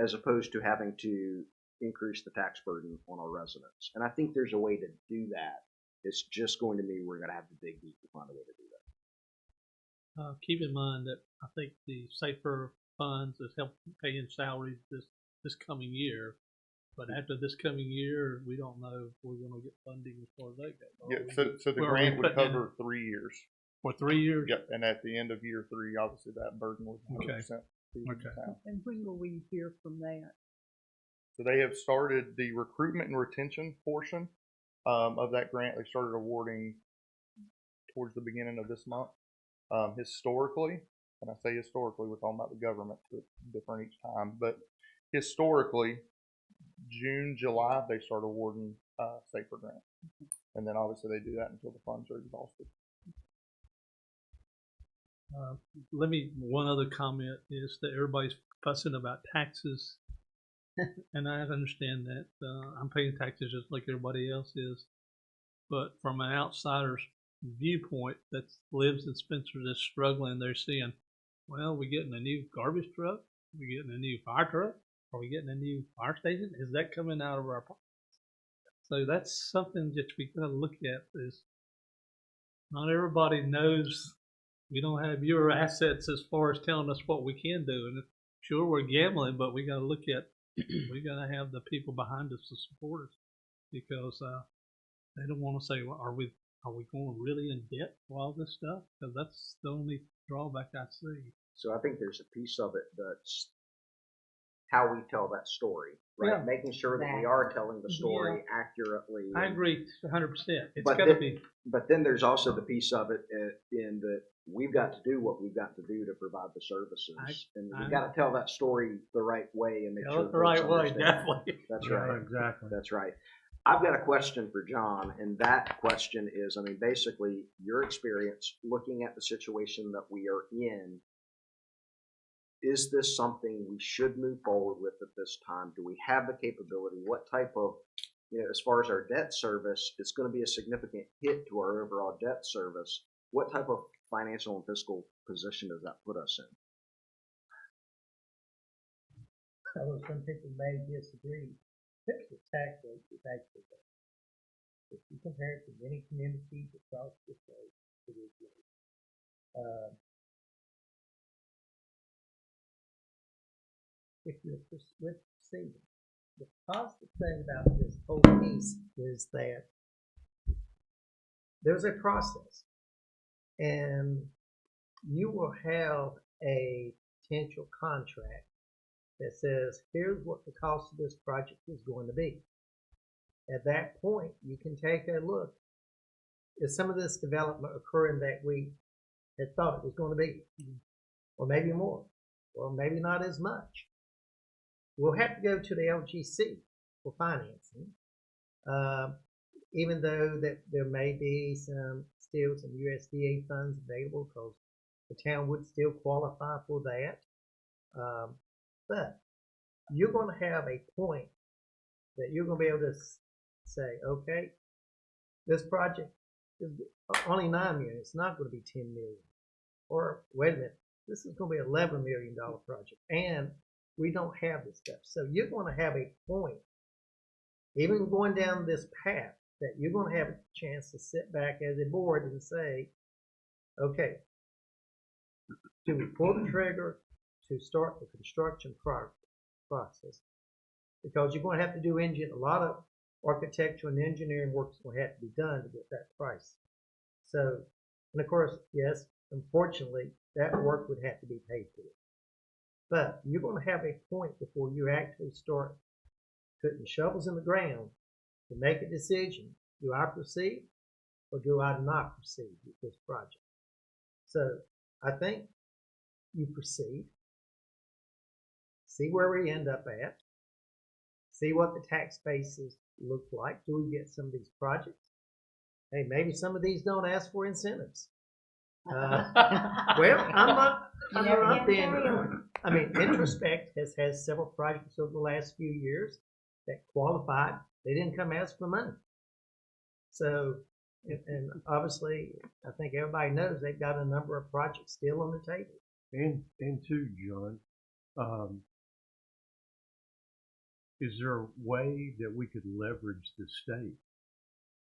as opposed to having to increase the tax burden on our residents. And I think there's a way to do that. It's just going to mean we're going to have to dig deep to find a way to do that. Keep in mind that I think the safer funds is help paying salaries this coming year. But after this coming year, we don't know if we're going to get funding as far as that goes. Yeah, so the grant would cover 3 years. For 3 years? Yep, and at the end of year 3, obviously that burden was 100%. Okay. And when will we hear from that? So they have started the recruitment and retention portion of that grant. They started awarding towards the beginning of this month. Historically, and I say historically, we're talking about the government, so it's different each time, but historically, June, July, they start awarding SAFER grants. And then obviously they do that until the funds are exhausted. One other comment is that everybody's fussing about taxes, and I understand that. I'm paying taxes just like everybody else is, but from an outsider's viewpoint that lives in Spencer that's struggling, they're seeing well, we getting a new garbage truck? We getting a new fire truck? Are we getting a new fire station? Is that coming out of our pockets? So that's something that we gotta look at. Is not everybody knows. We don't have your assets as far as telling us what we can do. And sure, we're gambling, but we gotta look at. We gotta have the people behind us to support us, because they don't want to say, well, are we going really in debt for all this stuff? Because that's the only drawback I see. So I think there's a piece of it that's how we tell that story, right? Yeah. Making sure that we are telling the story accurately. I agree 100%. It's But got to be. But then there's also the piece of it in that we've got to do what we've got to do to provide the services, and we've got to tell that story the right way and make sure Tell it the right way, understand. definitely. That's Yeah, right. exactly. That's right. I've got a question for John, and that question is, I mean, basically your experience looking at the situation that we are in. Is this something we should move forward with at this time? Do we have the capability? What type of, as far as our debt service, it's going to be a significant hit to our overall debt service. What type of financial and fiscal position does that put us in? Although some people may disagree, the tax rate is actually low. If you compare it to many communities across the state, it is low. If you're proceeding, the positive thing about this whole piece is that there's a process, and you will have a potential contract that says, here's what the cost of this project is going to be. At that point, you can take a look. Is some of this development occurring that we had thought it was going to be? Or maybe more, or maybe not as much. We'll have to go to the LGC for financing, even though that there may be still some USDA funds available, because the town would still qualify for that. But you're going to have a point that you're going to be able to say, okay, this project is only $9 million. It's not going to be $10 million. Or wait a minute, this is going to be $11 million project, and we don't have this stuff. So you're going to have a point, even going down this path, that you're going to have a chance to sit back as a board and say, okay, do we pull the trigger to start the construction process? Because you're going to have to do a lot of architectural and engineering work is going to have to be done to get that price. So, and of course, yes, unfortunately, that work would have to be paid for. But you're going to have a point before you actually start putting shovels in the ground to make a decision. Do I proceed or do I not proceed with this project? So I think you proceed, see where we end up at, see what the tax bases look like. Do we get some of these projects? Hey, maybe some of these don't ask for incentives. Well, I'm not being. I mean, Introspect has had several projects over the last few years that qualified. They didn't come ask for money. So, and obviously, I think everybody knows they've got a number of projects still on the table. And too, John, is there a way that we could leverage the state,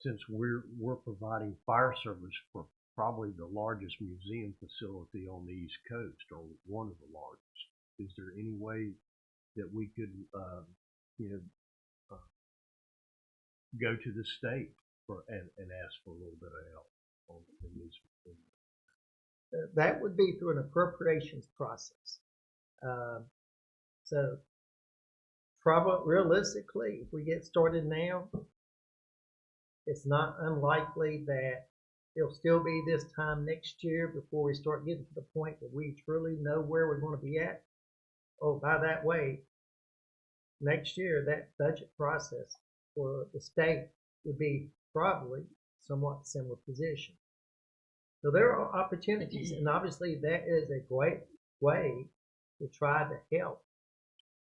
since we're providing fire service for probably the largest museum facility on the East Coast, or one of the largest? Is there any way that we could, go to the state and ask for a little bit of help in these? That would be through an appropriations process. So, probably realistically, if we get started now, it's not unlikely that it'll still be this time next year before we start getting to the point that we truly know where we're going to be at. Oh, by that way, next year, that budget process for the state would be probably somewhat similar position. So there are opportunities, and obviously that is a great way to try to help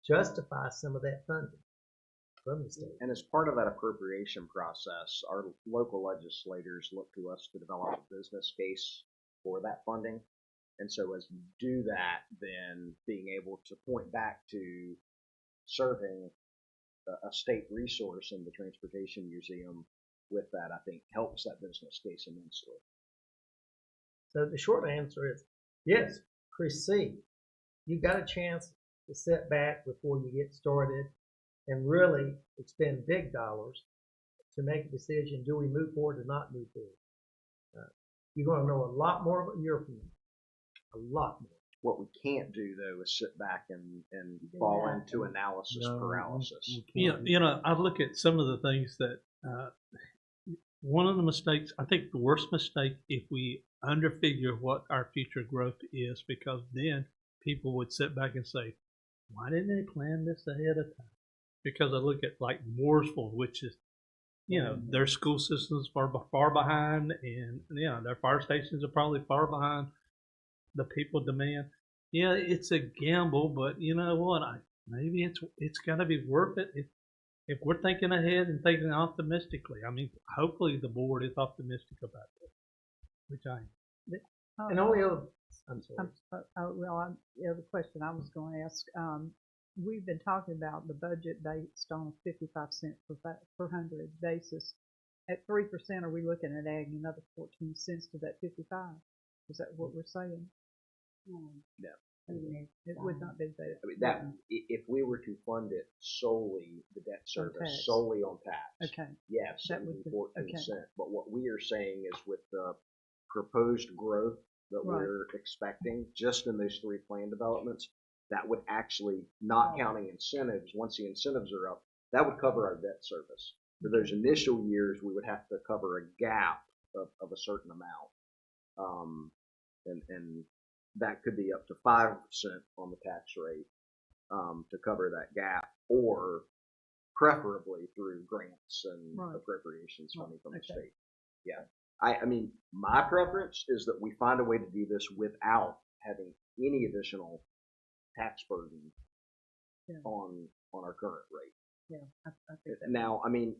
justify some of that funding from the state. And as part of that appropriation process, our local legislators look to us to develop a business case for that funding. And so as you do that, then being able to point back to serving a state resource in the Transportation Museum with that, I think helps that business case immensely. So the short answer is yes, proceed. You got a chance to sit back before you get started and really expend big dollars to make a decision. Do we move forward or not move forward? You're going to know a lot more a year from now. A lot more. What we can't do though is sit back and fall into analysis paralysis. I look at some of the things that one of the mistakes, I think the worst mistake, if we underfigure what our future growth is, because then people would sit back and say, why didn't they plan this ahead of time? Because I look at like Mooresville, which is, their school systems are far behind, and their fire stations are probably far behind the people demand. Yeah, it's a gamble, but you know what? Maybe it's got to be worth it if we're thinking ahead and thinking optimistically. I mean, hopefully the board is optimistic about this, which I am. And only other, I'm sorry. The other question I was going to ask, we've been talking about the budget based on a 55 cent per hundred basis. At 3%, are we looking at adding another 14 cents to that 55? Is that what we're saying? No. It would not be that. I mean, that if we were to fund it solely, the debt service solely on tax, okay, yes, that it would be would be 14 cents. But what we are saying is with the proposed growth that we're expecting just in those three plan developments, that would actually, not counting incentives, once the incentives are up, that would cover our debt service. For those initial years, we would have to cover a gap of a certain amount. And that could be up to 5% on the tax rate to cover that gap, or preferably through grants and appropriations funding from the state. Yeah. I mean, my preference is that we find a way to do this without having any additional tax burden on our current rate. Yeah, I think that. Now, I mean,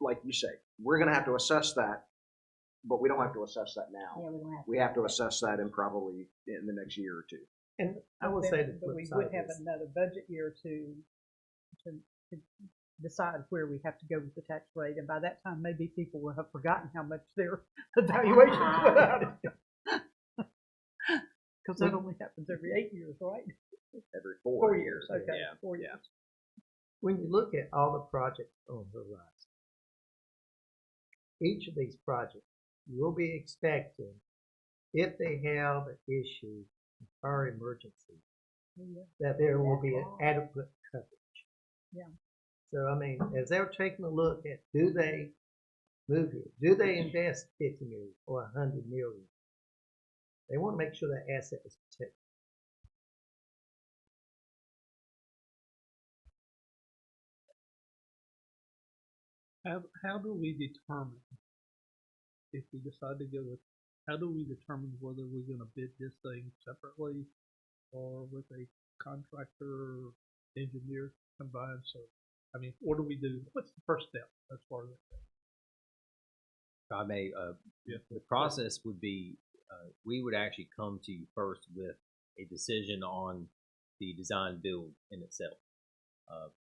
like you say, we're going to have to assess that, but we don't have to assess that now. Yeah, we have to assess that in probably in the next year or two. And I would say that we would have another budget year to decide where we have to go with the tax rate, and by that time, maybe people will have forgotten how much their evaluation put out. Because that only happens every 8 years, right? Every 4 years. Okay, yeah. 4 years. When you look at all the projects on the horizon, each of these projects, you will be expecting, if they have an issue, or emergency, that there will be an adequate coverage. Yeah. So, I mean, as they're taking a look at, do they move here? Do they invest 50 million or 100 million? They want to make sure that asset is protected. How do we determine, if we decide to go with, how do we determine whether we're going to bid this thing separately or with a contractor, engineer combined? So, I mean, what do we do? What's the first step as far as that? If I may, the process would be, we would actually come to you first with a decision on the design build in itself.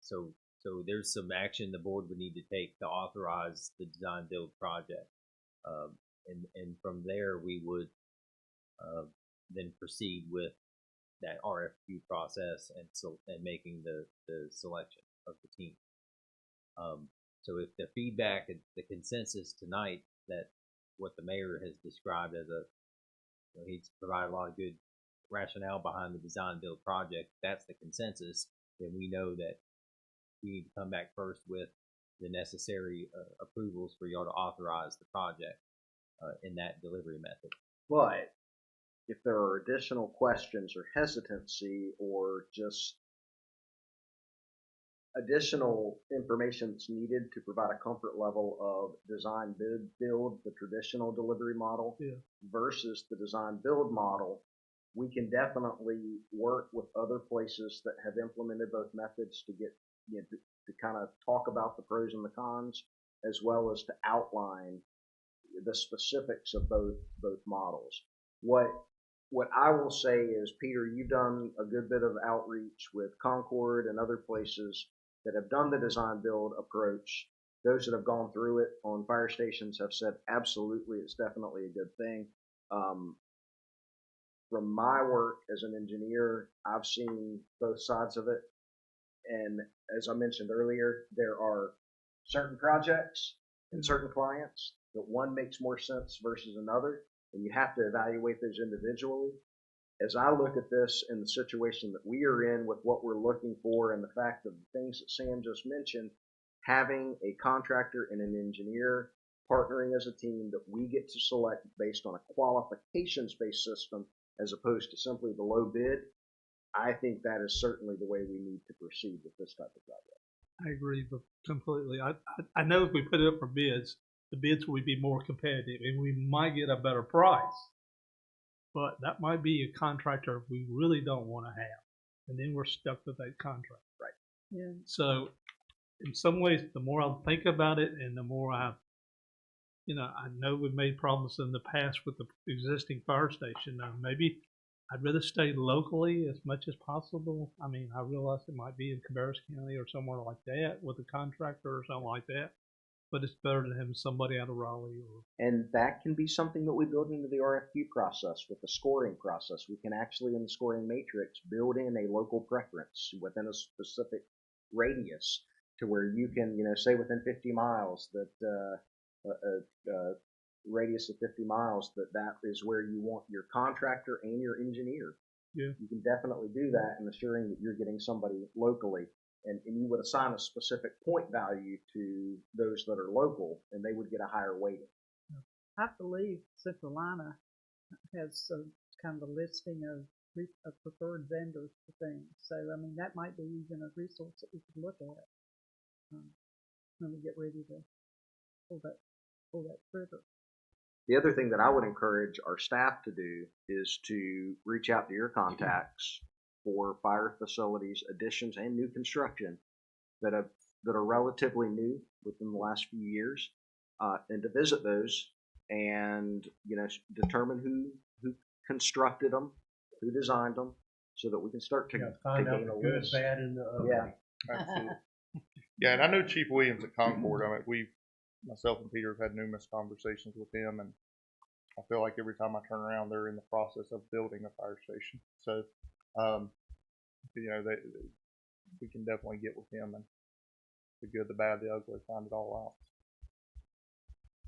So there's some action the board would need to take to authorize the design build project. And from there we would then proceed with that RFQ process and making the selection of the team. So if the feedback, the consensus tonight that what the mayor has described as he's provided a lot of good rationale behind the design build project, that's the consensus, then we know that we need to come back first with the necessary approvals for y'all to authorize the project in that delivery method. But if there are additional questions or hesitancy or just additional information that's needed to provide a comfort level of design build, the traditional delivery model versus the design build model, we can definitely work with other places that have implemented both methods to get to kind of talk about the pros and the cons, as well as to outline the specifics of both models. What what I will say is, Peter, you've done a good bit of outreach with Concord and other places that have done the design build approach. Those that have gone through it on fire stations have said absolutely, it's definitely a good thing. From my work as an engineer, I've seen both sides of it. And as I mentioned earlier, there are certain projects and certain clients that one makes more sense versus another, and you have to evaluate those individually. As I look at this in the situation that we are in with what we're looking for and the fact of the things that Sam just mentioned, having a contractor and an engineer partnering as a team that we get to select based on a qualifications-based system as opposed to simply the low bid, I think that is certainly the way we need to proceed with this type of project. I agree completely. I know if we put it up for bids, the bids would be more competitive and we might get a better price. But that might be a contractor we really don't want to have. And then we're stuck with that contract. Right. Yeah. So in some ways, the more I think about it and the more I know we've made problems in the past with the existing fire station. Maybe I'd rather stay locally as much as possible. I mean, I realize it might be in Cabarrus County or somewhere like that with a contractor or something like that, but it's better than having somebody out of Raleigh. And that can be something that we build into the RFQ process with the scoring process. We can actually, in the scoring matrix, build in a local preference within a specific radius to where you can, say within 50 miles that radius of 50 miles that is where you want your contractor and your engineer. Yeah. You can definitely do that in assuring that you're getting somebody locally. And you would assign a specific point value to those that are local, and they would get a higher weighting. I believe Central Carolina has kind of a listing of preferred vendors for things. So, I mean, that might be even a resource that we could look at when we get ready to pull that trigger. The other thing that I would encourage our staff to do is to reach out to your contacts for fire facilities additions and new construction that are relatively new within the last few years, and to visit those and determine who constructed them, who designed them, so that we can start to find out gain the a good, list. bad, and the ugly. Yeah, Absolutely. Yeah, and I know Chief Williams at Concord. I mean, myself and Peter have had numerous conversations with him, and I feel like every time I turn around, they're in the process of building a fire station. So, we can definitely get with him and the good, the bad, the ugly, find it all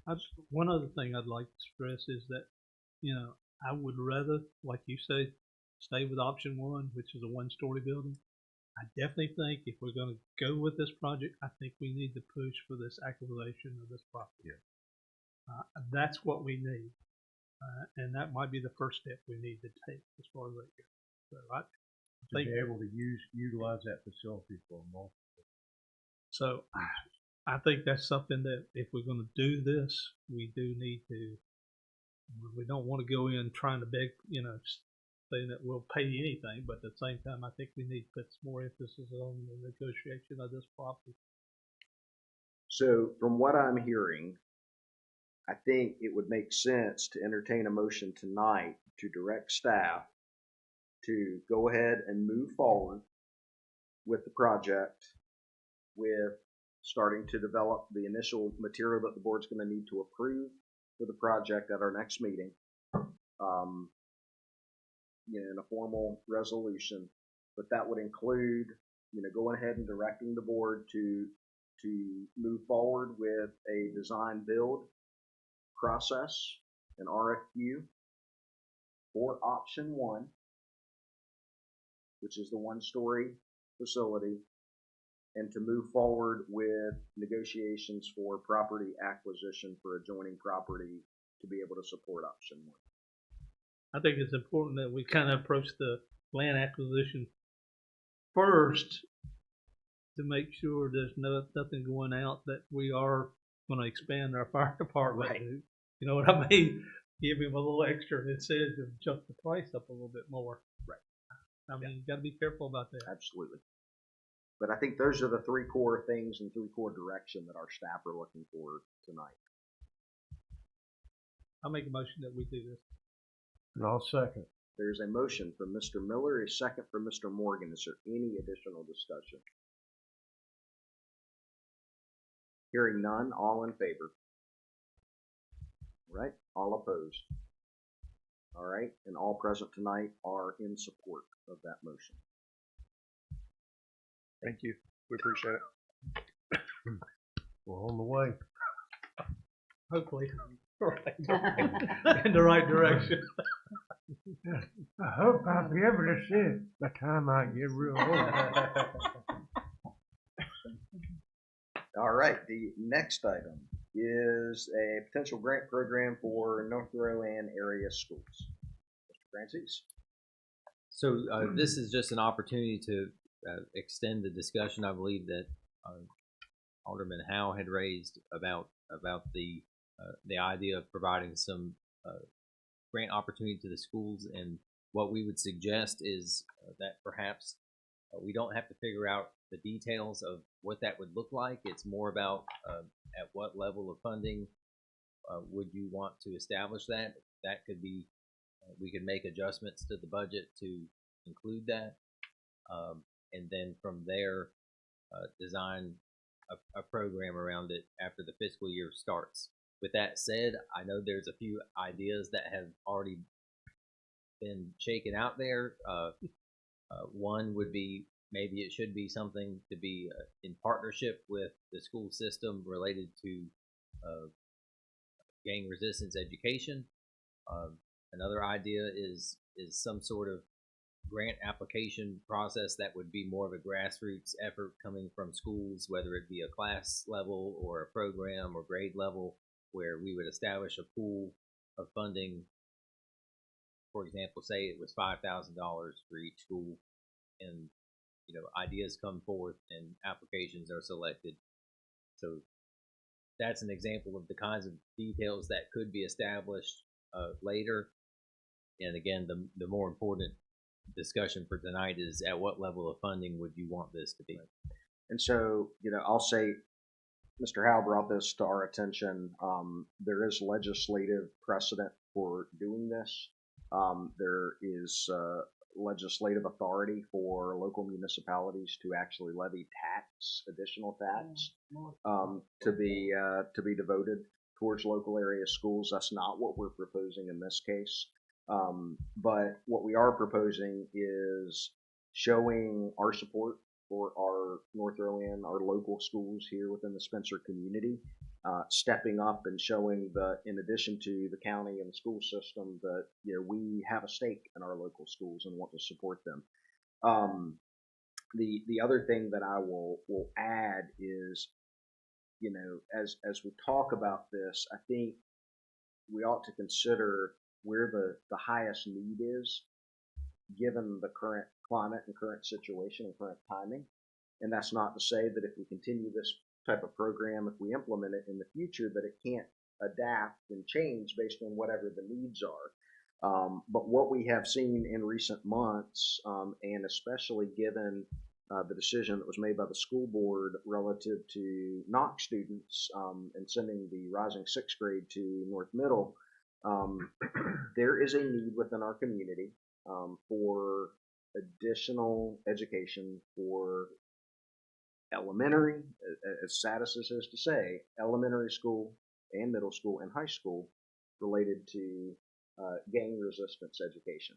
out. One other thing I'd like to stress is that, I would rather, like you say, stay with option one, which is a one-story building. I definitely think if we're going to go with this project, I think we need to push for this acquisition of this property. Yeah. That's what we need. And that might be the first step we need to take as far as that goes. So I think to be able to utilize that facility for multiple. So I think that's something that if we're going to do this, we do need to. We don't want to go in trying to beg, saying that we'll pay anything, but at the same time, I think we need to put some more emphasis on the negotiation of this property. So from what I'm hearing, I think it would make sense to entertain a motion tonight to direct staff to go ahead and move forward with the project, with starting to develop the initial material that the board's going to need to approve for the project at our next meeting, in a formal resolution. But that would include, going ahead and directing the board to move forward with a design build process, an RFQ for option one, which is the one-story facility, and to move forward with negotiations for property acquisition for adjoining property to be able to support option one. I think it's important that we kind of approach the land acquisition first to make sure there's nothing going out that we are going to expand our fire department. Right. You know what I mean? Give him a little extra incentive to jump the price up a little bit more. Right. I mean, you got to be careful about that. Absolutely. But I think those are the three core things and three core direction that our staff are looking for tonight. I'll make a motion that we do this. And I'll second. There's a motion from Mr. Miller, a second from Mr. Morgan. Is there any additional discussion? Hearing none, all in favor? All right, all opposed? All right, and all present tonight are in support of that motion. Thank you. We appreciate it. We're on the way. Hopefully, in the right direction. I hope I'll be able to see it by the time I get real old. All right, the next item is a potential grant program for North Rowan area schools. Mr. Francis? So this is just an opportunity to extend the discussion I believe that Alderman Howe had raised about the idea of providing some grant opportunity to the schools, and what we would suggest is that perhaps we don't have to figure out the details of what that would look like. It's more about at what level of funding would you want to establish that. That could be, we could make adjustments to the budget to include that, and then from there design a program around it after the fiscal year starts. With that said, I know there's a few ideas that have already been shaken out there. One would be maybe it should be something to be in partnership with the school system related to gang resistance education. Another idea is some sort of grant application process that would be more of a grassroots effort coming from schools, whether it be a class level or a program or grade level, where we would establish a pool of funding. For example, say it was $5,000 for each school, and ideas come forth and applications are selected. So that's an example of the kinds of details that could be established later. And again, the more important discussion for tonight is at what level of funding would you want this to be? And so, I'll say, Mr. Howe brought this to our attention. There is legislative precedent for doing this. There is legislative authority for local municipalities to actually levy additional tax, to be devoted towards local area schools. That's not what we're proposing in this case. But what we are proposing is showing our support for our North Rowan, our local schools here within the Spencer community, stepping up and showing that in addition to the county and the school system, that we have a stake in our local schools and want to support them. The other thing that I will add is, as we talk about this, I think we ought to consider where the highest need is, given the current climate and current situation and current timing. And that's not to say that if we continue this type of program, if we implement it in the future, that it can't adapt and change based on whatever the needs are. But what we have seen in recent months, and especially given the decision that was made by the school board relative to Knox students and sending the rising sixth grade to North Middle, there is a need within our community for additional education for elementary, as sad as this is to say, elementary school and middle school and high school related to gang resistance education.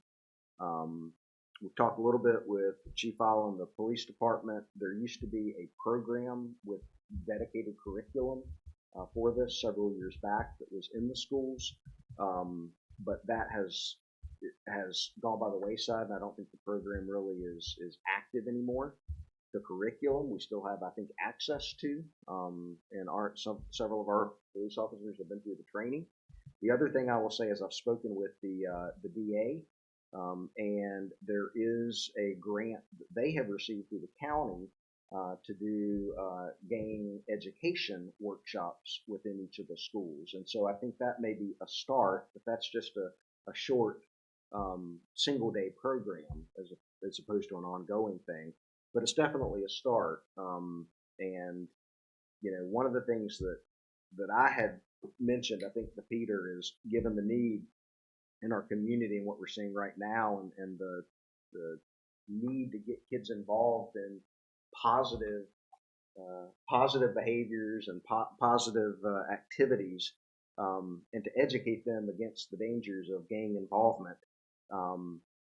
We've talked a little bit with Chief Isle and the police department. There used to be a program with dedicated curriculum for this several years back that was in the schools, but that has gone by the wayside, and I don't think the program really is active anymore. The curriculum we still have, I think, access to, and several of our police officers have been through the training. The other thing I will say is I've spoken with the DA, and there is a grant that they have received through the county to do gang education workshops within each of the schools. And so I think that may be a start, but that's just a short single day program as opposed to an ongoing thing. But it's definitely a start. And one of the things that I had mentioned, I think, to Peter, is given the need in our community and what we're seeing right now, and the need to get kids involved in positive positive behaviors and positive activities, and to educate them against the dangers of gang involvement.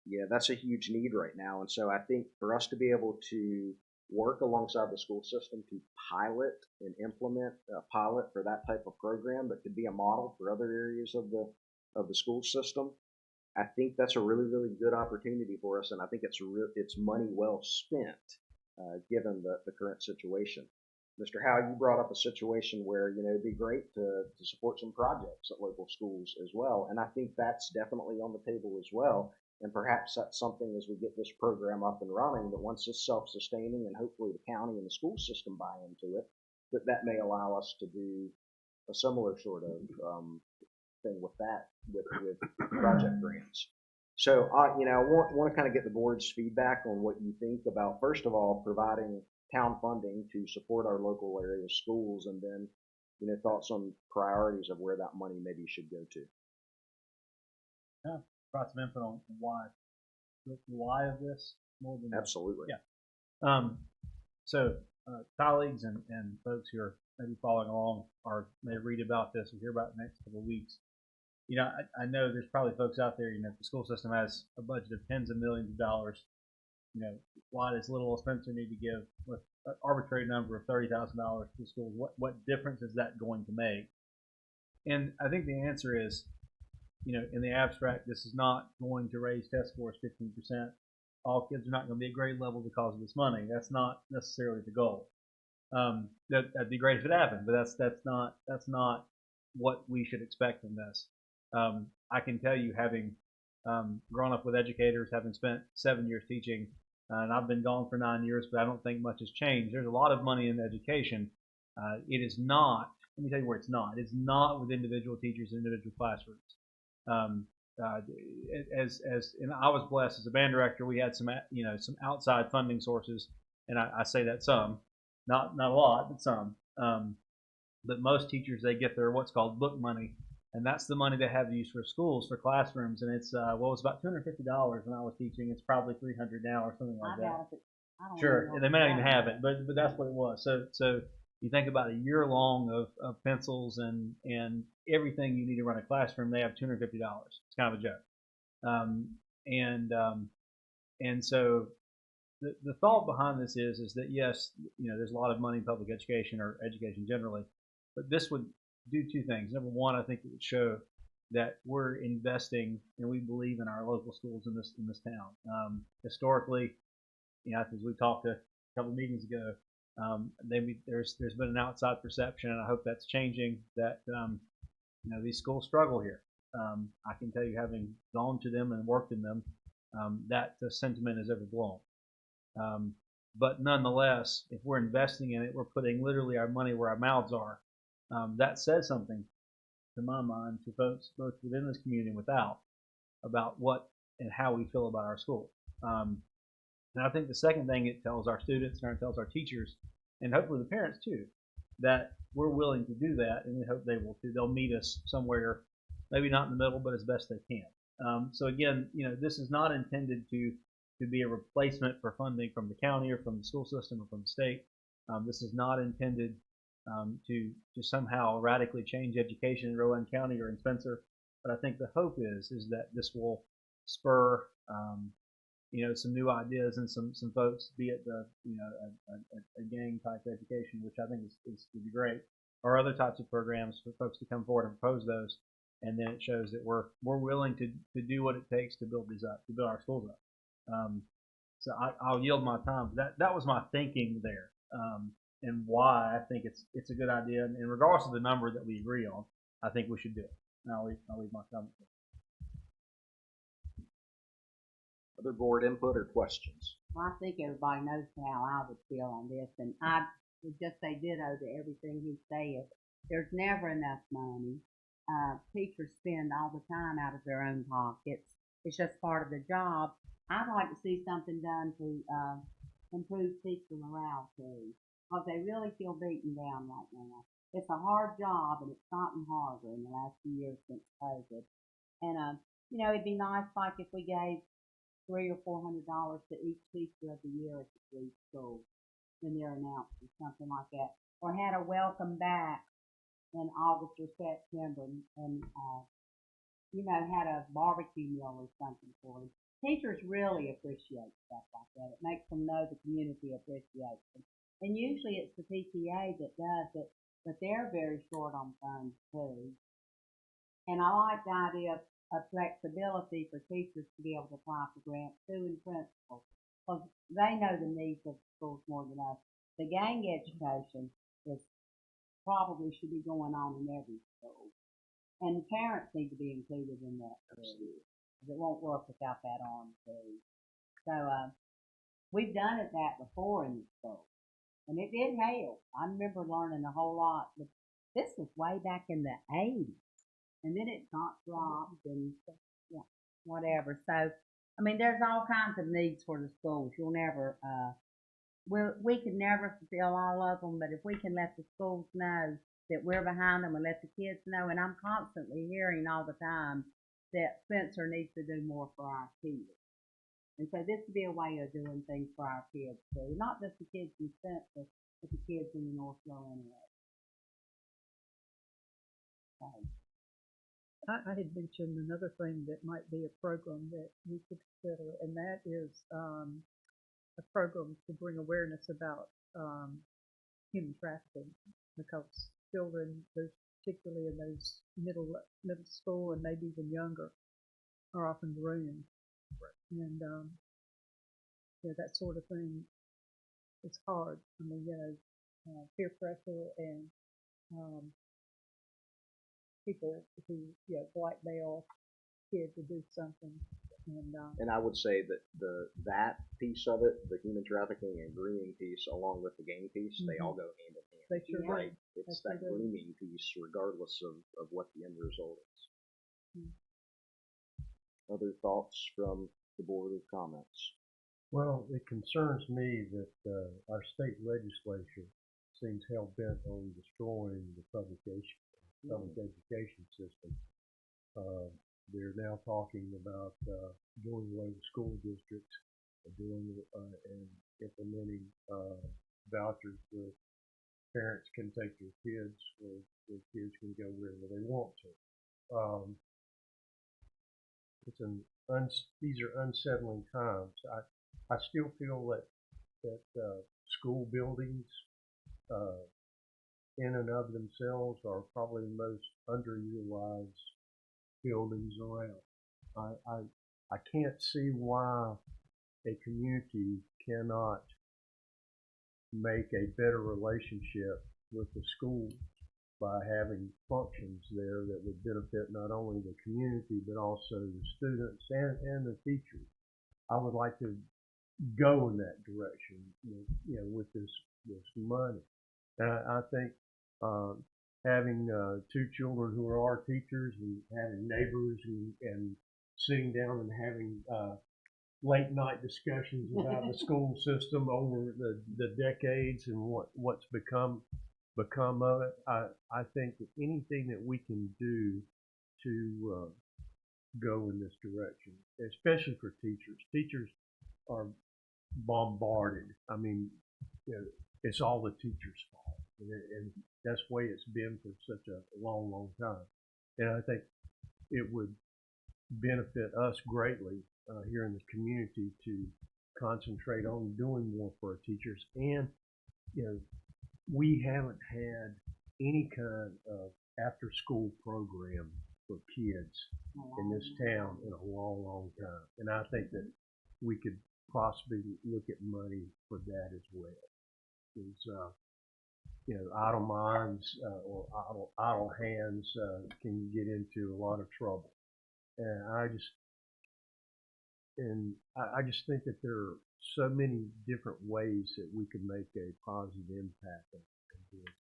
Yeah, that's a huge need right now. And so I think for us to be able to work alongside the school system to pilot and implement a pilot for that type of program that could be a model for other areas of the school system, I think that's a really, really good opportunity for us. And I think it's money well spent, given the current situation. Mr. Howe, you brought up a situation where, it'd be great to support some projects at local schools as well. And I think that's definitely on the table as well. And perhaps that's something as we get this program up and running, that once it's self-sustaining and hopefully the county and the school system buy into it, that may allow us to do a similar sort of thing with that, with project grants. So, I want to kind of get the board's feedback on what you think about, first of all, providing town funding to support our local area schools, and then, thoughts on priorities of where that money maybe should go to. Yeah, brought some input on the why of this more than Absolutely. Yeah. So colleagues and folks who are maybe following along or may read about this or hear about it in the next couple of weeks. I know there's probably folks out there, the school system has a budget of tens of millions of dollars. Why does little Spencer need to give with an arbitrary number of $30,000 to schools? What difference is that going to make? And I think the answer is, in the abstract, this is not going to raise test scores 15%. All kids are not going to be at grade level because of this money. That's not necessarily the goal. That'd be great if it happened, but that's not what we should expect from this. I can tell you, having grown up with educators, having spent 7 years teaching, and I've been gone for 9 years, but I don't think much has changed. There's a lot of money in education. It is not. Let me tell you where it's not. It's not with individual teachers in individual classrooms. And I was blessed as a band director. We had some outside funding sources, and I say that some, not a lot, but some. But most teachers, they get their what's called book money, and that's the money they have to use for schools, for classrooms. And it's it was about $250 when I was teaching. It's probably $300 now or something like that. Sure, they may not even have it, but that's what it was. So you think about a year long of pencils and everything you need to run a classroom, they have $250. It's kind of a joke. And so the thought behind this is that, yes, there's a lot of money in public education or education generally, but this would do two things. Number one, I think it would show that we're investing and we believe in our local schools in this town. Historically, as we talked a couple of meetings ago, there's been an outside perception, and I hope that's changing, that these schools struggle here. I can tell you, having gone to them and worked in them, that the sentiment is overblown. But nonetheless, if we're investing in it, we're putting literally our money where our mouths are. That says something, to my mind, to folks both within this community and without, about what and how we feel about our school. And I think the second thing it tells our students, and it tells our teachers, and hopefully the parents too, that we're willing to do that, and we hope they will too. They'll meet us somewhere, maybe not in the middle, but as best they can. So again, this is not intended to be a replacement for funding from the county or from the school system or from the state. This is not intended to somehow radically change education in Rowan County or in Spencer. But I think the hope is that this will spur some new ideas and some folks, be it a gang type education, which I think would be great, or other types of programs for folks to come forward and propose those, and then it shows that we're willing to do what it takes to build these up, to build our schools up. So I'll yield my time. That was my thinking there, and why I think it's a good idea. And regardless of the number that we agree on, I think we should do it. And I'll leave my comment there. Other board input or questions? Well, I think everybody knows how I would feel on this, and I would just say ditto to everything he said. There's never enough money. Teachers spend all the time out of their own pockets. It's just part of the job. I'd like to see something done to improve teacher morale too, because they really feel beaten down right now. It's a hard job, and it's gotten harder in the last few years since COVID. And you know, it'd be nice like if we gave $300 or $400 to each teacher of the year at the three schools when they're announced or something like that, or had a welcome back in August or September, and you know, had a barbecue meal or something for them. Teachers really appreciate stuff like that. It makes them know the community appreciates them. And usually it's the PTA that does it, but they're very short on funds too. And I like the idea of flexibility for teachers to be able to apply for grants too, and principals, because they know the needs of schools more than us. The gang education is probably should be going on in every school. And the parents need to be included in that too. It won't work without that arm too. So we've done it that before in the school, and it did help. I remember learning a whole lot. But this was way back in the 80s, and then it got dropped and yeah, whatever. So I mean, there's all kinds of needs for the schools. You'll never we can never fulfill all of them, but if we can let the schools know that we're behind them and let the kids know, and I'm constantly hearing all the time that Spencer needs to do more for our kids. And so this would be a way of doing things for our kids too, not just the kids in Spencer, but the kids in the North Carolina area. So. I had mentioned another thing that might be a program that we could consider, and that is a program to bring awareness about human trafficking, because children, particularly in those middle school and maybe even younger, are often groomed, and yeah, that sort of thing is hard. I mean, you know, peer pressure and people who blackmail kids to do something. And I would say that that piece of it, the human trafficking and grooming piece, along with the gang piece, they all go hand in hand. They sure Right? do. It's that grooming piece, regardless of what the end result is. Other thoughts from the board or comments? Well, it concerns me that our state legislature seems hell bent on destroying the public education system. They're now talking about doing away with school districts, and implementing vouchers where parents can take their kids, or their kids can go wherever they want to. These are unsettling times. I still feel that school buildings in and of themselves are probably the most underutilized buildings around. I can't see why a community cannot make a better relationship with the school by having functions there that would benefit not only the community but also the students and the teachers. I would like to go in that direction, you know, with this money. And I think having two children who are our teachers, and having neighbors, and sitting down and having late night discussions about the school system over the decades and what's become of it. I think that anything that we can do to go in this direction, especially for teachers. Teachers are bombarded. I mean, you know, it's all the teachers' fault, and that's the way it's been for such a long, long time. And I think it would benefit us greatly here in the community to concentrate on doing more for our teachers. And you know, we haven't had any kind of after-school program for kids in this town in a long, long time. And I think that we could possibly look at money for that as well. Because, you know, idle minds or idle hands can get into a lot of trouble. And I just think that there are so many different ways that we can make a positive impact on this.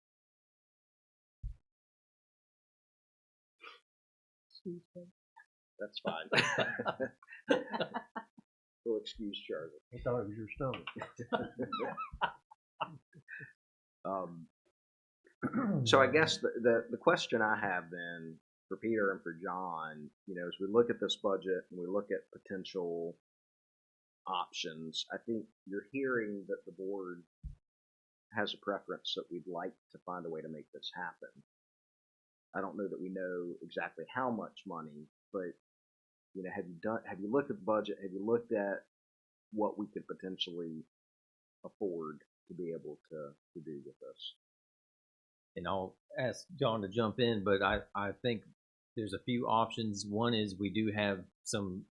That's fine. We'll excuse Charlie. I thought it was your stomach. So I guess the question I have then for Peter and for John, as we look at this budget and we look at potential options, I think you're hearing that the board has a preference that we'd like to find a way to make this happen. I don't know that we know exactly how much money, but have you looked at the budget? Have you looked at what we could potentially afford to be able to do with this? And I'll ask John to jump in, but I think there's a few options. One is we do have some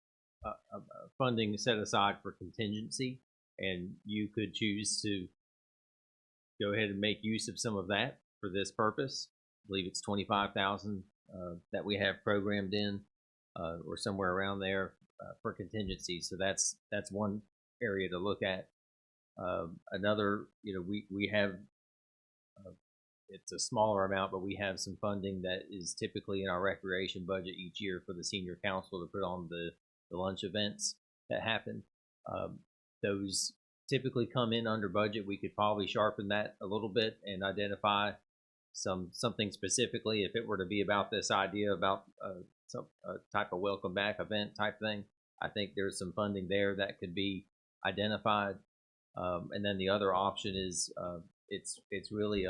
funding set aside for contingency, and you could choose to go ahead and make use of some of that for this purpose. I believe it's 25,000 that we have programmed in, or somewhere around there for contingency. So that's one area to look at. Another, we have. It's a smaller amount, but we have some funding that is typically in our recreation budget each year for the senior council to put on the lunch events that happen. Those typically come in under budget. We could probably sharpen that a little bit and identify something specifically if it were to be about this idea about some type of welcome back event type thing. I think there's some funding there that could be identified. And then the other option is it's really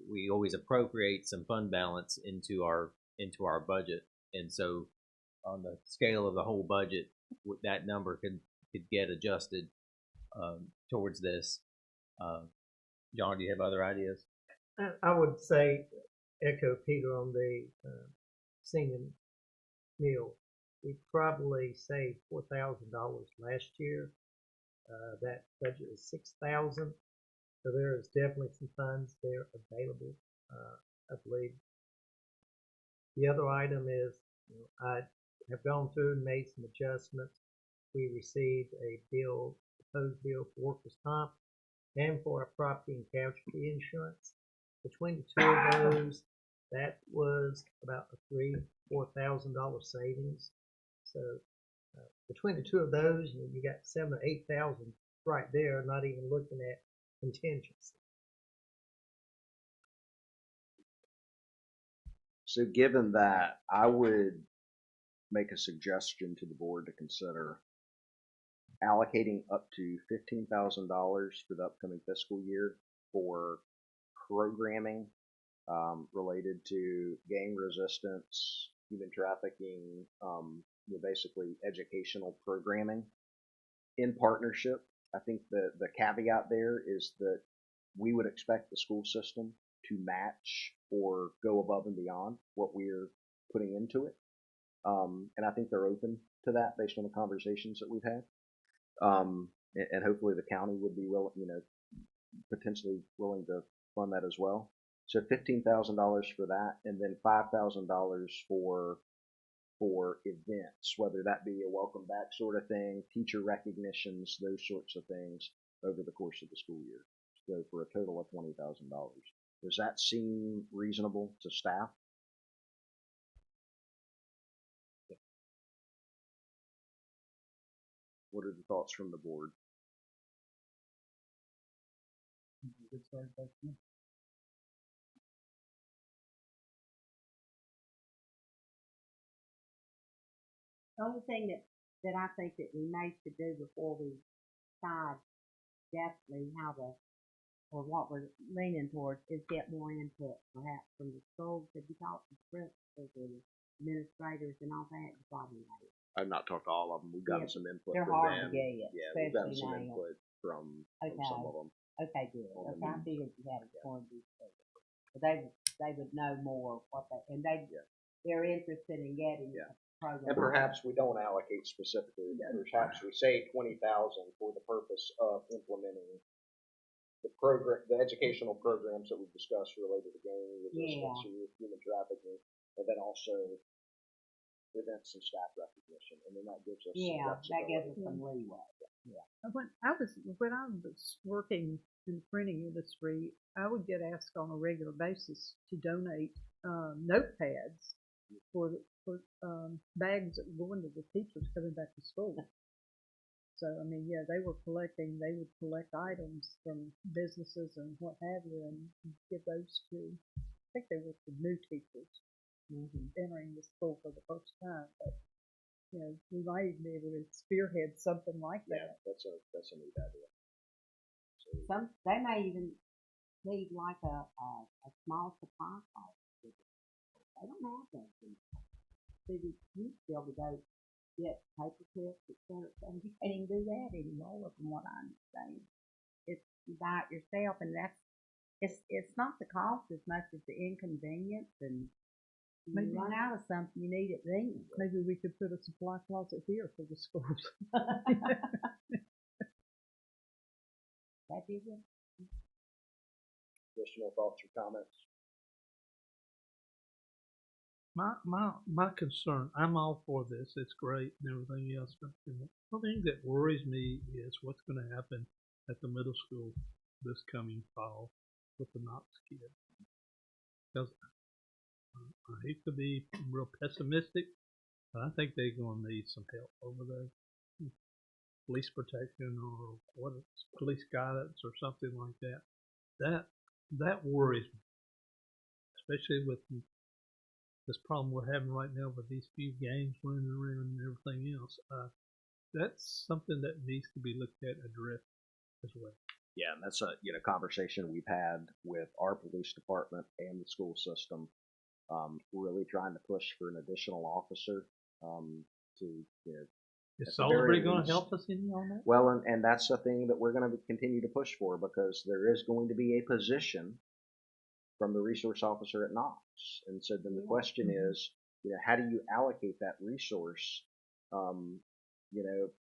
we always appropriate some fund balance into our budget, and so on the scale of the whole budget, that number could get adjusted towards this. John, do you have other ideas? I would say, echo Peter on the senior meal. We probably saved $4,000 last year. That budget is $6,000. So there is definitely some funds there available, I believe. The other item is, I have gone through and made some adjustments. We received a proposed bill for workers' comp and for our property and casualty insurance. Between the two of those, that was about a $3,000-4,000 savings. So between the two of those, you got $7,000 or $8,000 right there, not even looking at contingency. So given that, I would make a suggestion to the board to consider allocating up to $15,000 for the upcoming fiscal year for programming related to gang resistance, human trafficking, basically educational programming in partnership. I think the caveat there is that we would expect the school system to match or go above and beyond what we're putting into it. And I think they're open to that based on the conversations that we've had. And hopefully the county would be potentially willing to fund that as well. So $15,000 for that, and then $5,000 for events, whether that be a welcome back sort of thing, teacher recognitions, those sorts of things over the course of the school year. So for a total of $20,000. Does that seem reasonable to staff? What are the thoughts from the board? Good start, yeah. The only thing that I think that we may should do before we decide definitely or what we're leaning towards is get more input perhaps from the schools. Have you talked to the principals and administrators and all that? I've not talked to all of them. We've gotten some input they're from hard them. to get, Yeah, we've gotten some especially now. input from some of them. Okay, good. On the Okay, I meeting. figured you had a point of view. But they would know more what they're interested in getting Yeah. a program. And perhaps we don't allocate specifically. Perhaps we say $20,000 for the purpose of implementing the educational programs that we've discussed related to gang resistance, human trafficking, and then also events and staff recognition. And then that gives us that gives us some leeway. When I was working in the printing industry, I would get asked on a regular basis to donate notepads for bags that were going to the teachers coming back to school. So I mean, they would collect items from businesses and what have you, and give those to, I think they were for new teachers. entering the school for the first time. But, you know, we might even be able to spearhead something like Yeah, that. that's a neat idea. So, They may even need like a small supply box. They don't have those anymore. So you used to be able to go get paper clips, et cetera, et cetera. You can't even do that anymore, from what I understand. It's you buy it yourself, and it's not the cost as much as the inconvenience, and Maybe- you run out of something, you need it then. Maybe we could put a supply closet here for the schools. That'd be good. additional thoughts or comments? My concern, I'm all for this, it's great and everything else, but one thing that worries me is what's going to happen at the middle school this coming fall with the Knox kids. Because I hate to be real pessimistic, but I think they're going to need some help over there. Police protection or what, police guidance or something like that. That worries me, especially with this problem we're having right now with these few gangs running around and everything else. That's something that needs to be looked at and addressed as well. Yeah, and that's a conversation we've had with our police department and the school system. Really trying to push for an additional officer to Is at the very Salisbury going least. to help us any on that? Well, and that's the thing that we're going to continue to push for, because there is going to be a position from the resource officer at Knox. And so then the question is, how do you allocate that resource?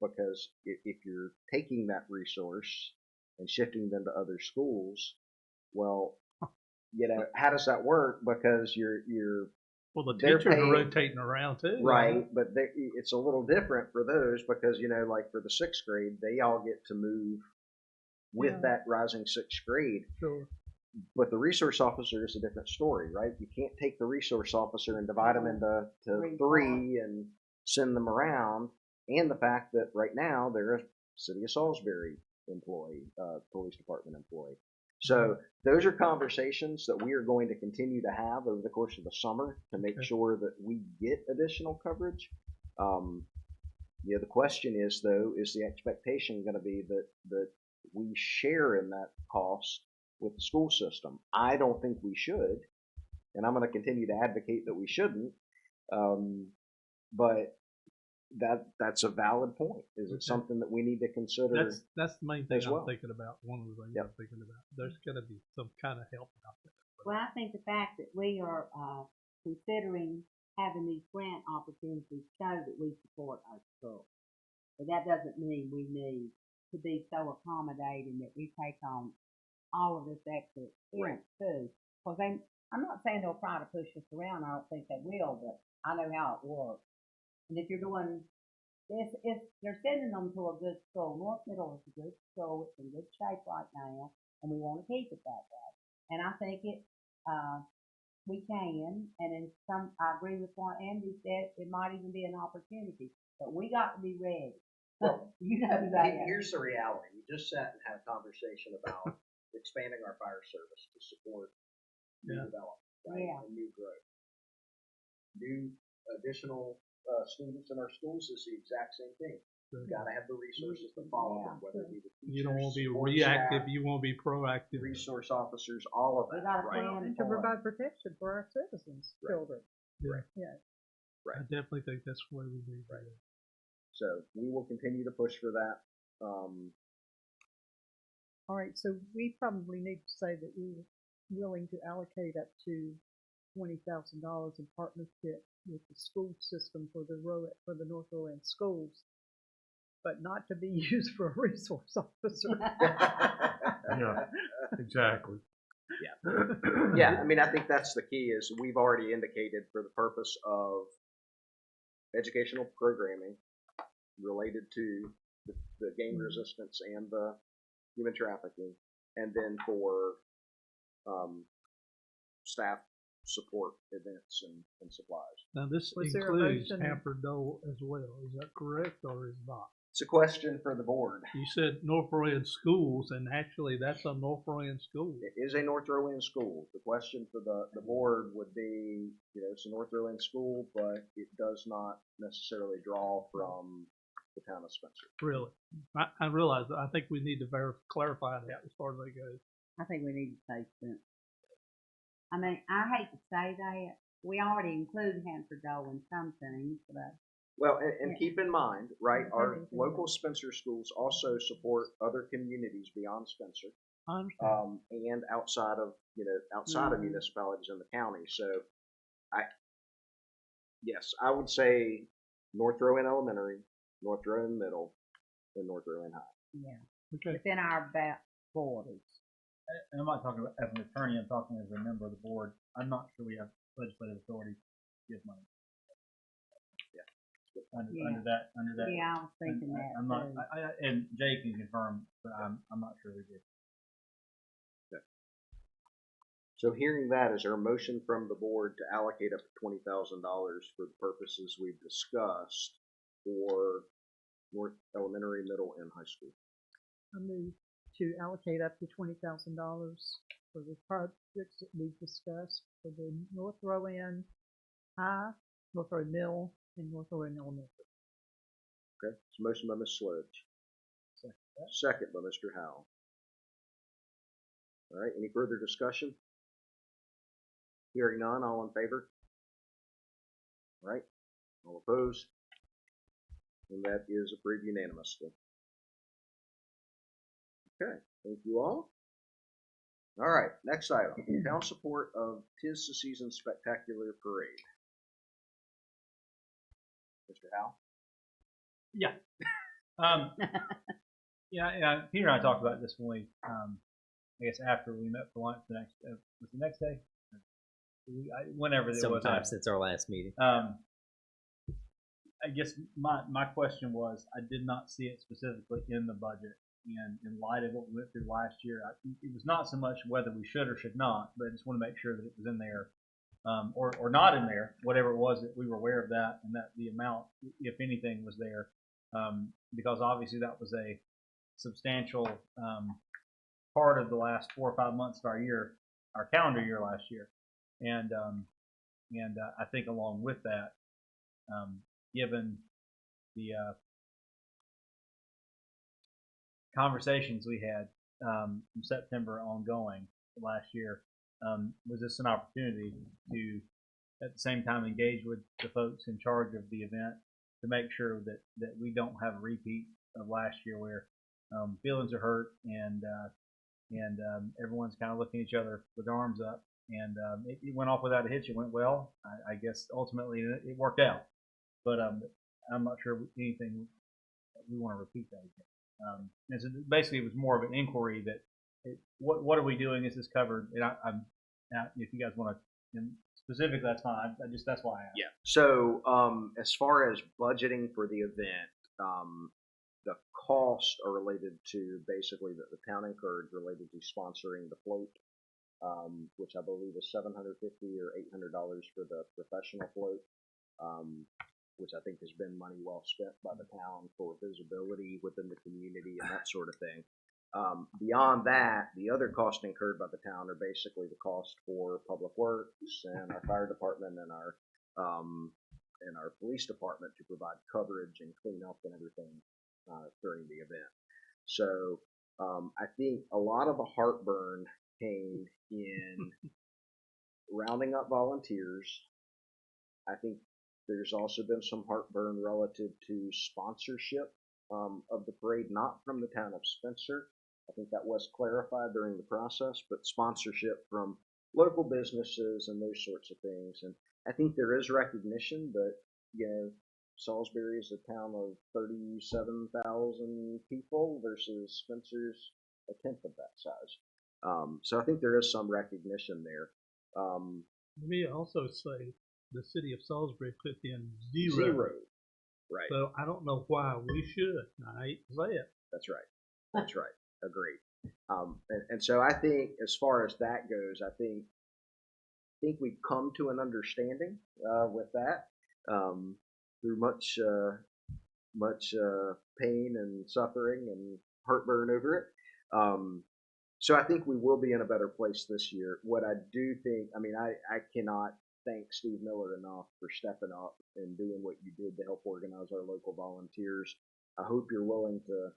Because if you're taking that resource and shifting them to other schools, well, how does that work? Because you're Well, the they're teachers are paying- rotating around too. right, but it's a little different for those, because like for the sixth grade, they all get to move with Yeah. that rising sixth grade. Sure. But the resource officer is a different story, right? You can't take the resource officer and divide them into three and send them around. And the fact that right now they're a City of Salisbury employee, police department employee. So those are conversations that we are going to continue to have over the course of the summer to make sure that we get additional coverage. The question is, though, is the expectation going to be that we share in that cost with the school system? I don't think we should, and I'm going to continue to advocate that we shouldn't. But that's a valid point. Is it something that we need to consider? That's the main thing as well. I'm thinking about. One of the things I'm thinking about. There's got to be some kind of help out there. Well, I think the fact that we are considering having these grant opportunities show that we support our school. But that doesn't mean we need to be so accommodating that we take on all of this extra expense too. Because I'm not saying they'll try to push us around. I don't think they will, but I know how it works. And if you're doing this, if they're sending them to a good school, North Middle is a good school. It's in good shape right now, and we want to keep it that way. And I think we can. And in I agree with what Andy said. It might even be an opportunity, but we got to be ready. Well, that. Here's the reality. We just sat and had a conversation about expanding our fire service to support new development, right? And new growth. New additional students in our schools is the exact same thing. You've got to have the resources to follow them, whether it be the teachers, You don't want to be support reactive. staff, You want to be proactive. resource officers, all of We that, got to right? plan And to for it. provide protection for our citizens, children. Right. Yeah. I definitely think that's the way we need to go. So we will continue to push for that. All right, so we probably need to say that we're willing to allocate up to $20,000 in partnership with the school system for the North Rowan schools, but not to be used for a resource officer. Yeah, exactly. Yeah, I mean, I think that's the key. Is we've already indicated for the purpose of educational programming related to the gang resistance and the human trafficking, and then for staff support events and supplies. Now this Was there a includes motion? Hamper Dole as well. Is that correct or is not? It's a question for the board. You said North Rowan Schools, and actually that's a North Rowan school. It is a North Rowan school. The question for the board would be, it's a North Rowan school, but it does not necessarily draw from the town of Spencer. Really, I realize that. I think we need to clarify that as far as that goes. I think we need to say Spencer. I mean, I hate to say that. We already include Hanford Dole in some things, but Well, and keep in mind, right, Yeah, our everything. local Spencer schools also support other communities beyond Spencer, I understand. and outside of Mhm. municipalities in the county. So, yes, I would say North Rowan Elementary, North Rowan Middle, and North Rowan High. yeah, Okay. within our borders. And I'm not talking about as an attorney, I'm talking as a member of the board. I'm not sure we have legislative authority to give money. Under that. Yeah, I was thinking that. I'm not, too. and Jay can confirm, but I'm not sure we did. So hearing that, is there a motion from the board to allocate up to $20,000 for the purposes we've discussed for North Elementary, Middle, and High School? I move to allocate up to $20,000 for the projects that we've discussed for the North Rowan High, North Rowan Middle, and North Rowan Elementary. Okay, it's a motion by Ms. Sledge. Second by Mr. Howell. All right, any further discussion? Hearing none, all in favor? All right, all opposed? And that is approved unanimously. Okay, thank you all. All right, next item, town support of 'Tis the Season Spectacular Parade. Mr. Howell? Yeah. Yeah, Peter and I talked about this when we, I guess after we met for lunch was the next day? Whenever it was. Sometime since our last meeting. I guess my question was, I did not see it specifically in the budget, and in light of what we went through last year, it was not so much whether we should or should not, but I just want to make sure that it was in there, or not in there, whatever it was, that we were aware of that, and that the amount, if anything, was there, because obviously that was a substantial part of the last 4 or 5 months of our calendar year last year. And I think along with that, given the conversations we had from September ongoing last year, was this an opportunity to, at the same time, engage with the folks in charge of the event to make sure that we don't have a repeat of last year where feelings are hurt and everyone's kind of looking at each other with their arms up. And it went off without a hitch. It went well. I guess ultimately it worked out. But I'm not sure anything we want to repeat that again. And so basically, it was more of an inquiry that what are we doing? Is this covered? And if you guys want to specifically, that's fine. That's why I asked. Yeah. So as far as budgeting for the event, the costs are related to basically that the town incurred related to sponsoring the float, which I believe is $750 or $800 for the professional float, which I think has been money well spent by the town for visibility within the community and that sort of thing. Beyond that, the other costs incurred by the town are basically the cost for public works and our fire department and our police department to provide coverage and cleanup and everything during the event. So I think a lot of the heartburn came in rounding up volunteers. I think there's also been some heartburn relative to sponsorship of the parade, not from the town of Spencer. I think that was clarified during the process, but sponsorship from local businesses and those sorts of things. And I think there is recognition, but Salisbury is a town of 37,000 people versus Spencer's a tenth of that size. So I think there is some recognition there. Let me also say the city of Salisbury put in zero. Right. So I don't know why we should. I hate to say it. That's right. That's right. Agreed. And so I think as far as that goes, I think we've come to an understanding with that through much pain and suffering and heartburn over it. So I think we will be in a better place this year. What I do think, I mean, I cannot thank Steve Miller enough for stepping up and doing what you did to help organize our local volunteers. I hope you're willing to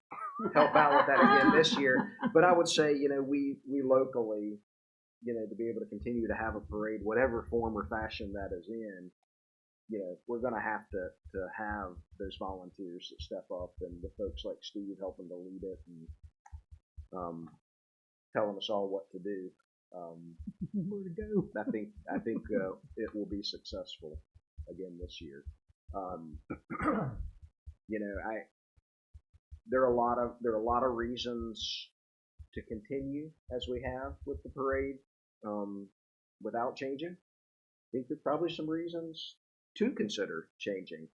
help out with that again this year. But I would say, we locally, to be able to continue to have a parade, whatever form or fashion that is in, we're going to have have those volunteers that step up, and the folks like Steve helping to lead it and telling us all what to do. Where to go? I think it will be successful again this year. There are a lot of reasons to continue as we have with the parade without changing. I think there's probably some reasons to consider changing.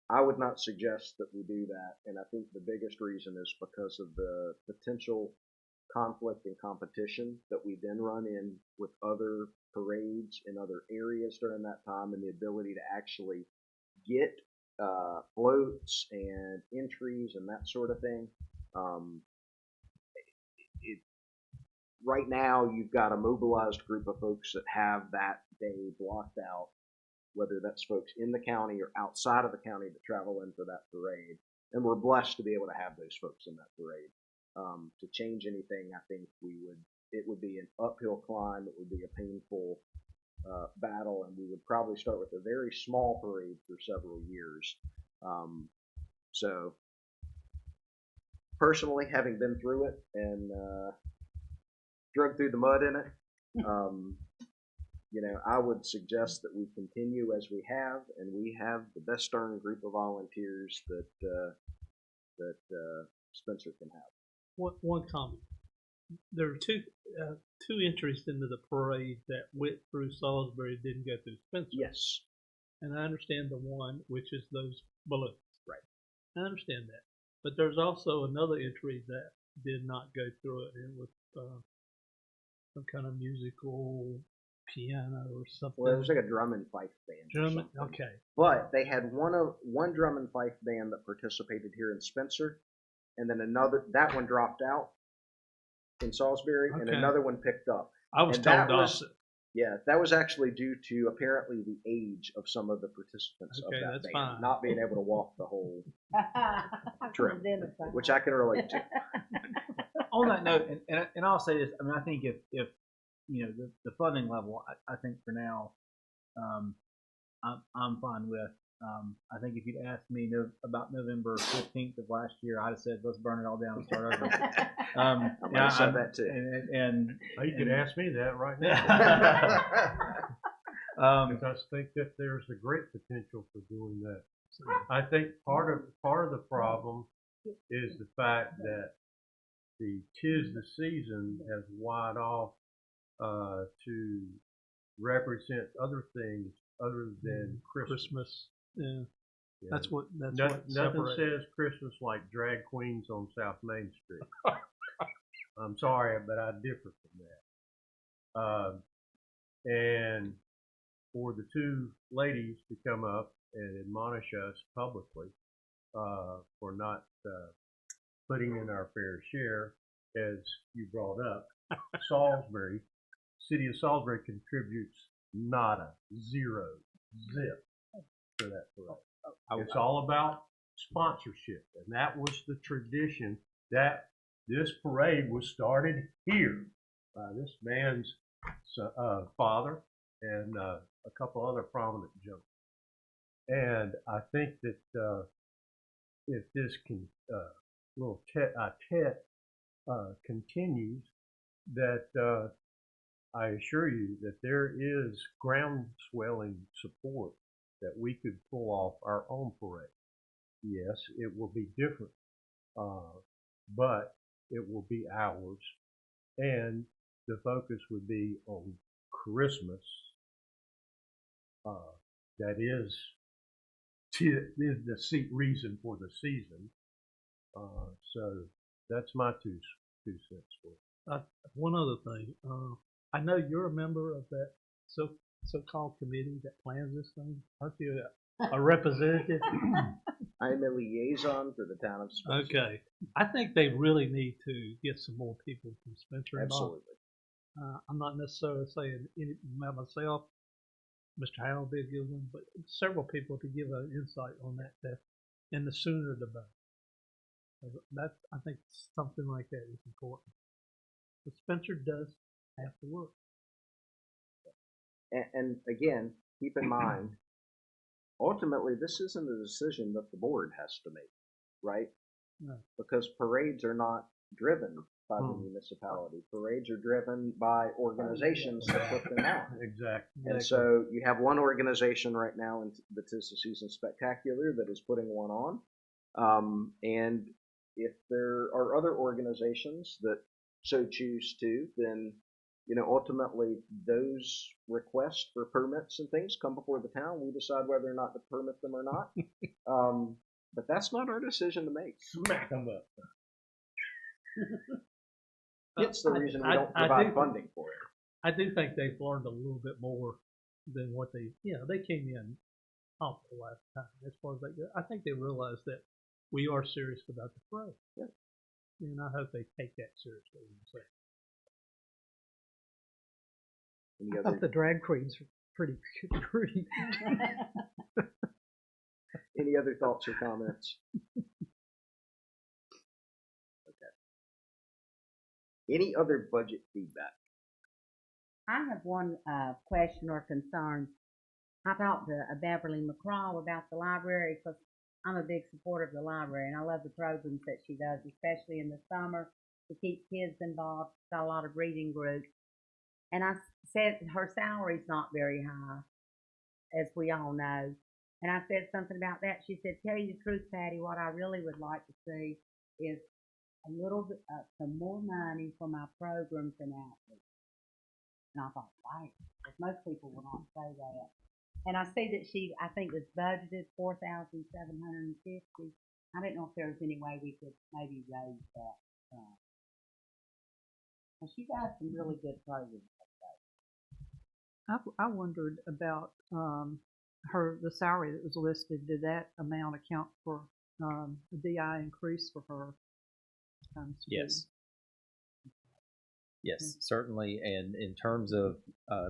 I would not suggest that we do that, and I think the biggest reason is because of the potential conflict and competition that we then run in with other parades in other areas during that time, and the ability to actually get floats and entries and that sort of thing. Right now, you've got a mobilized group of folks that have that day blocked out, whether that's folks in the county or outside of the county that travel in for that parade. And we're blessed to be able to have those folks in that parade. To change anything, I think it would be an uphill climb. It would be a painful battle, and we would probably start with a very small parade for several years. So personally, having been through it and drug through the mud in it, I would suggest that we continue as we have, and we have the best darn group of volunteers that Spencer can have. One comment. There are two entries into the parade that went through Salisbury, didn't go through Spencer. Yes. And I understand the one, which is those balloons. Right. I understand that. But there's also another entry that did not go through it. It was some kind of musical piano or something. Well, it was like a drum and fife band. Drum, okay. But they had one drum and fife band that participated here in Spencer, and then that one dropped out in Salisbury, and another one picked up. I was told opposite. Yeah, that was actually due to apparently the age of some of the participants of that band, fine. not being able to walk the whole trip, which I can relate to. On that note, and I'll say this, I mean, I think if the funding level, I think for now, I'm fine with. I think if you'd asked me about November 15th of last year, I'd have said, let's burn it all down and start over. I might have said that too. And you could ask me that right now. Because I think that there's a great potential for doing that. I think part of the problem is the fact that the 'Tis the Season has wide off to represent other things other than Christmas. Yeah. Yeah. That's what Nothing separates. says Christmas like drag queens on South Main Street. I'm sorry, but I differ from that. And for the two ladies to come up and admonish us publicly for not putting in our fair share, as you brought up, Salisbury, City of Salisbury contributes nada, zero, zip for that parade. It's all about sponsorship, and that was the tradition that this parade was started here by this man's father and a couple other prominent gentlemen. And I think that if this little tete-a-tete continues, that I assure you that there is groundswelling support that we could pull off our own parade. Yes, it will be different, but it will be ours, and the focus would be on Christmas. That is the reason for the season. So that's my two cents for it. One other thing, I know you're a member of that so-called committee that plans this thing. Aren't you a representative? I am a liaison for the town of Spencer. Okay. I think they really need to get some more people from Spencer involved. Absolutely. I'm not necessarily saying any about myself, Mr. Howell be a good one, but several people to give an insight on that, and the sooner the better. That, I think something like that is important. But Spencer does have to work. And again, keep in mind, ultimately, this isn't a decision that the board has to make, right? No. Because parades are not driven by the municipality. Parades are driven by organizations that put them out. Exactly. And so you have one organization right now in the Tis the Season Spectacular that is putting one on. And if there are other organizations that so choose to, then, you know, ultimately those requests for permits and things come before the town. We decide whether or not to permit them or not. But that's not our decision to make. Smack them up. It's the reason we don't provide funding for it. I do think they've learned a little bit more than what they, they came in awful last time as far as they go. I think they realized that we are serious about the parade. Yeah. And I hope they take that seriously. Any I other, thought the drag queens were pretty. any other thoughts or comments? Any other budget feedback? I have one question or concern. I talked to Beverly McCraw about the library because I'm a big supporter of the library and I love the programs that she does, especially in the summer to keep kids involved. She's got a lot of reading groups. And I said her salary's not very high, as we all know. And I said something about that. She said, "Tell you the truth, Patty, what I really would like to see is a little bit, some more money for my programs and outreach." And I thought, right, because most people will not say that. And I see that she, I think, was budgeted $4,750. I didn't know if there was any way we could maybe raise that. And she does some really good programs. I wondered about the salary that was listed. Did that amount account for the DI increase for her? Yes. Yes, certainly. And in terms of,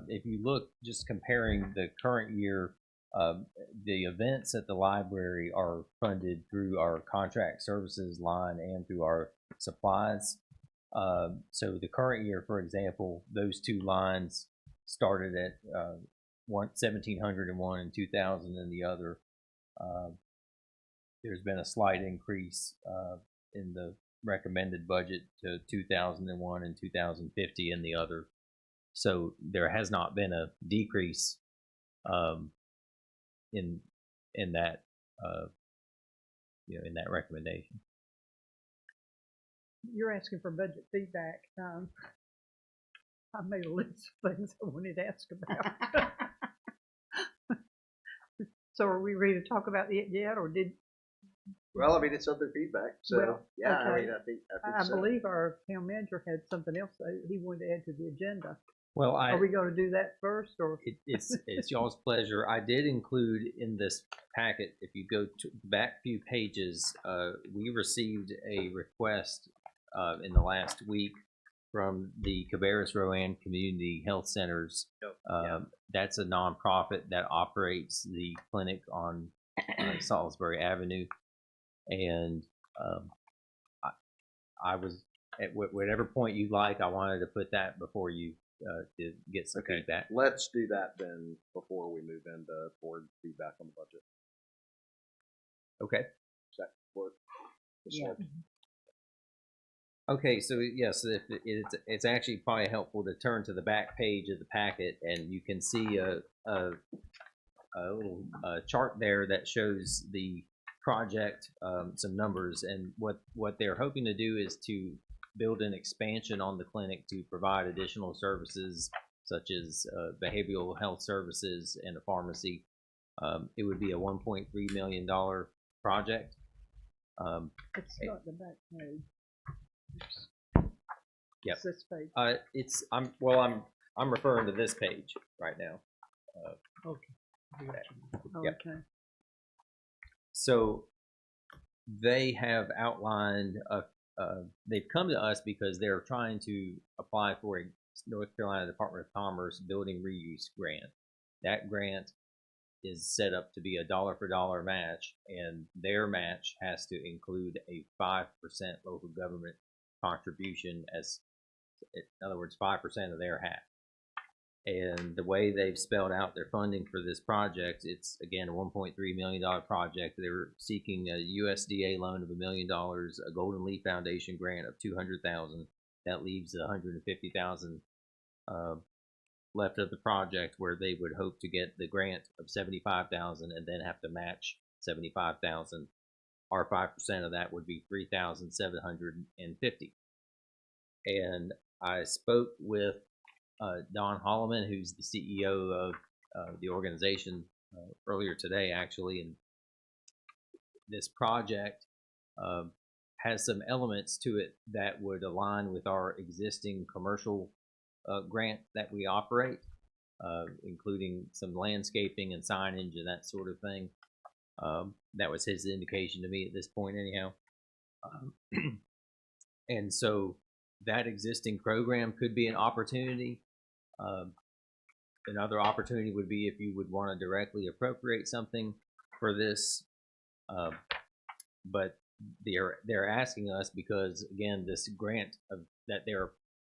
if you look, just comparing the current year, the events at the library are funded through our contract services line and through our supplies. So the current year, for example, those two lines started at 1,700 in one and 2,000 in the other. There's been a slight increase in the recommended budget to 2001 and 2050 in the other. So there has not been a decrease in that in that recommendation. You're asking for budget feedback. I made a list of things I wanted to ask about. So are we ready to talk about it yet, or did? Well, I mean, it's other feedback, so Well, yeah. okay. I mean, I think I so. believe our town manager had something else he wanted to add to the agenda. Well, Are we going to do that first, or? It's y'all's pleasure. I did include in this packet, if you go to the back few pages, we received a request in the last week from the Cabarrus Rowan Community Health Centers. That's a nonprofit that operates the clinic on Salisbury Avenue. And I was, at whatever point you like, I wanted to put that before you to get some feedback. Let's do that then before we move into board feedback on the budget. Okay. Does that work? Yeah. Okay, so yes, it's actually probably helpful to turn to the back page of the packet, and you can see a little chart there that shows the project, some numbers, and what they're hoping to do is to build an expansion on the clinic to provide additional services such as behavioral health services and a pharmacy. It would be a $1.3 million project. It's not the back page. Yep. It's this page. I'm referring to this page right now. Okay. Yep. Okay. So they have outlined they've come to us because they're trying to apply for a North Carolina Department of Commerce building reuse grant. That grant is set up to be a dollar for dollar match, and their match has to include a 5% local government contribution, as in other words 5% of their half. And the way they've spelled out their funding for this project, it's again a $1.3 million project. They're seeking a USDA loan of $1 million, a Golden Leaf Foundation grant of $200,000. That leaves $150,000 left of the project, where they would hope to get the grant of $75,000 and then have to match $75,000. Our 5% of that would be $3,750. And I spoke with Don Holloman, who's the CEO of the organization, earlier today, actually, and this project has some elements to it that would align with our existing commercial grant that we operate, including some landscaping and signage and that sort of thing. That was his indication to me at this point, anyhow. And so that existing program could be an opportunity. Another opportunity would be if you would want to directly appropriate something for this, but they're asking us because, again, this grant that they're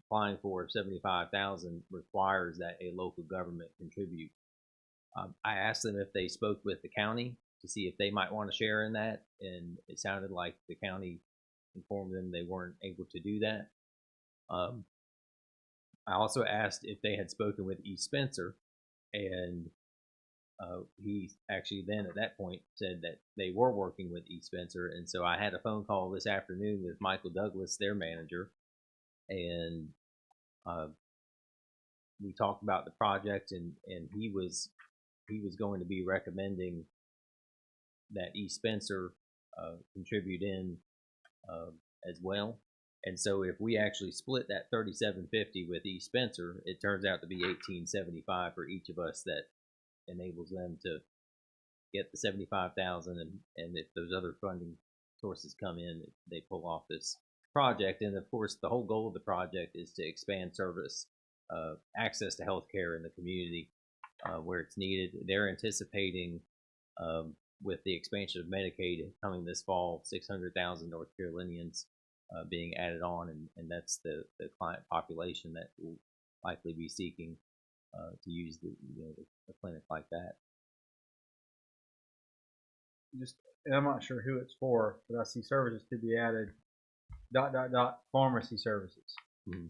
applying for of $75,000 requires that a local government contribute. I asked them if they spoke with the county to see if they might want to share in that, and it sounded like the county informed them they weren't able to do that. I also asked if they had spoken with East Spencer, and he actually then at that point said that they were working with East Spencer, and so I had a phone call this afternoon with Michael Douglas, their manager, and we talked about the project, and he was going to be recommending that East Spencer contribute in as well. And so if we actually split that $3,750 with East Spencer, it turns out to be $1,875 for each of us. That enables them to get the $75,000, and if those other funding sources come in, they pull off this project. And of course, the whole goal of the project is to expand service, access to healthcare in the community where it's needed. They're anticipating, with the expansion of Medicaid coming this fall, 600,000 North Carolinians being added on, and that's the client population that will likely be seeking to use the clinic like that. And I'm not sure who it's for, but I see services to be added, ... pharmacy services. Mm-hmm.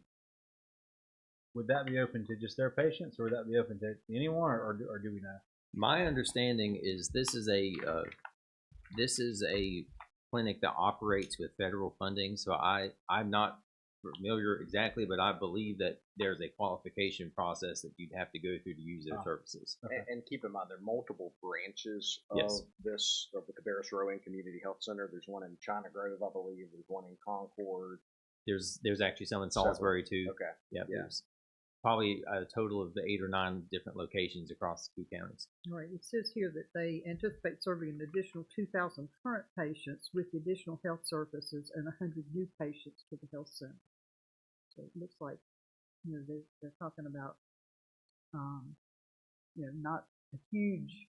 Would that be open to just their patients, or would that be open to anyone, or do we know? My understanding is this is a clinic that operates with federal funding, so I'm not familiar exactly, but I believe that there's a qualification process that you'd have to go through to use their services. Okay. And keep in mind, there are multiple branches of Yes. of the Cabarrus Rowing Community Health Center. There's one in China Grove, I believe. There's one in Concord. There's actually some in Salisbury too. Okay. Yeah. Yeah. There's probably a total of 8 or 9 different locations across the 2 counties. Right, it says here that they anticipate serving an additional 2,000 current patients with additional health services and 100 new patients to the health center. So it looks like, they're talking about, not a huge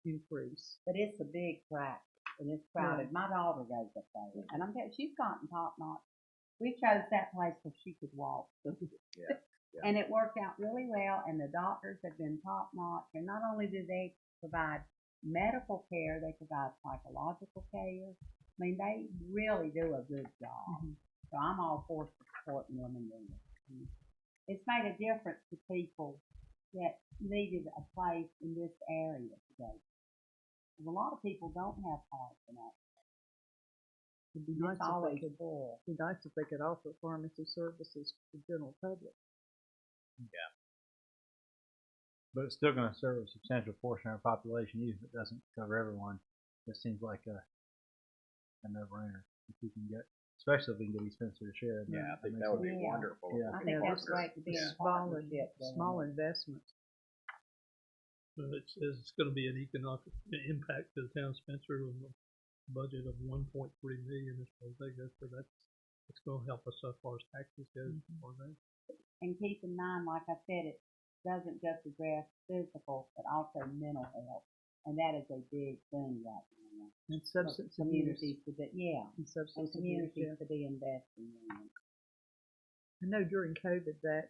increase. But it's a big track, and it's crowded. My daughter goes up there, and I'm telling you, she's gotten top notch. We chose that place so she could walk. Yeah. And it worked out really well, and the doctors have been top notch. And not only do they provide medical care, they provide psychological care. I mean, they really do a good job. Mm-hmm. So I'm all for supporting them in this. It's made a difference to people that needed a place in this area today. A lot of people don't have cars in that. It'd be nice if they could offer pharmacy services to the general public. Yeah. But it's still going to serve a substantial portion of our population, even if it doesn't cover everyone. It seems like a no-brainer if we can get, especially if we can get East Spencer to share. Yeah, I think that would be wonderful. Yeah. I think that's great to be in partnership. Small investments. It says it's gonna be an economic impact to the town of Spencer with a budget of 1.3 million as far as they go, so it's gonna help us so far as taxes go for that. And keep in mind, like I said, it doesn't just address physical, but also mental health. And that is a big thing right now. And For substance communities abuse. to be, yeah, And and substance abuse, communities yeah. to be investing in. I know during COVID that,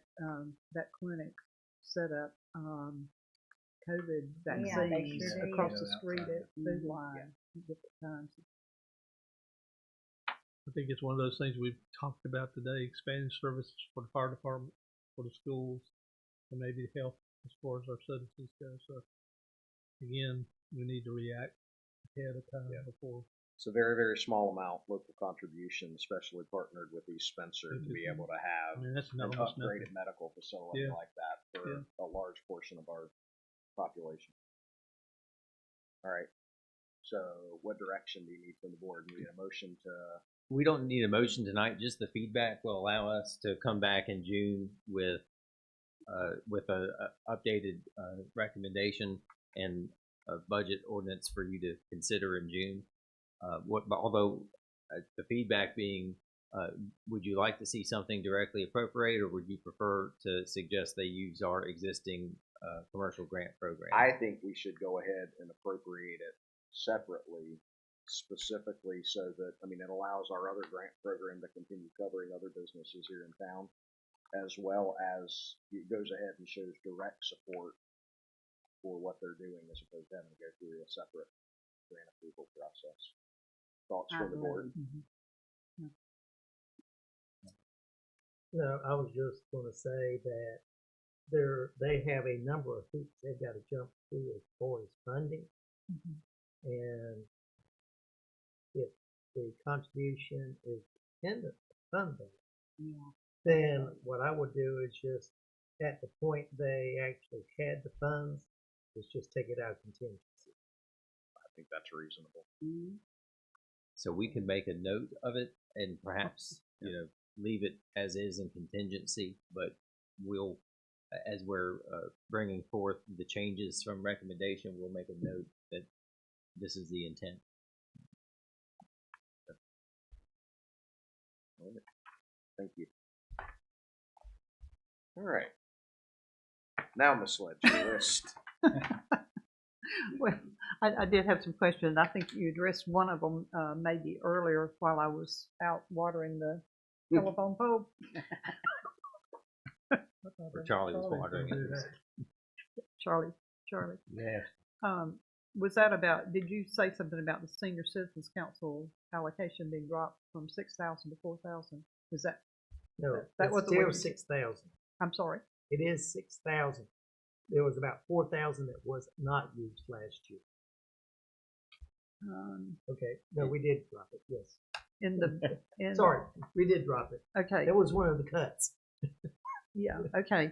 that clinic set up, COVID they vaccines sure did. across Yeah, the street outside. at Food Line at different times. I think it's one of those things we've talked about today, expanding services for the fire department, for the schools, and maybe health as far as our citizens go. So again, we need to react ahead of time before. It's a very, very small amount, local contribution, especially partnered with East Spencer to be able to I have mean, that's an almost upgraded nothing. medical facility Yeah. like that for a large portion of our population. All right. So what direction do you need from the board? Do you need a motion to? We don't need a motion tonight. Just the feedback will allow us to come back in June with a updated recommendation and a budget ordinance for you to consider in June. Although the feedback being, would you like to see something directly appropriated, or would you prefer to suggest they use our existing commercial grant program? I think we should go ahead and appropriate it separately, specifically so that, I mean, it allows our other grant program to continue covering other businesses here in town, as well as it goes ahead and shows direct support for what they're doing as opposed to having to go through a separate grant approval process. Thoughts from the board? No, I was just gonna say that they have a number of hoops they've gotta jump through as far as funding. And if the contribution is dependent upon that, Yeah. then what I would do is just, at the point they actually had the funds, is just take it out of contingency. I think that's reasonable. Mm-hmm. So we can make a note of it and perhaps, leave it as is in contingency, but we'll, as we're bringing forth the changes from recommendation, we'll make a note that this is the intent. Thank you. All right. Now, Ms. Sledge, your list. Well, I did have some questions. I think you addressed one of them maybe earlier while I was out watering the telephone pole. Or Charlie was watering it. Charlie. Yes. Was that about, did you say something about the Senior Citizens Council allocation being dropped from 6,000 to 4,000? Is that? No, that was it's the way still you- 6,000. I'm sorry. It is 6,000. There was about 4,000 that was not used last year. Okay, no, we did drop it, yes. Sorry, we did drop it. Okay. That was one of the cuts. Yeah, okay.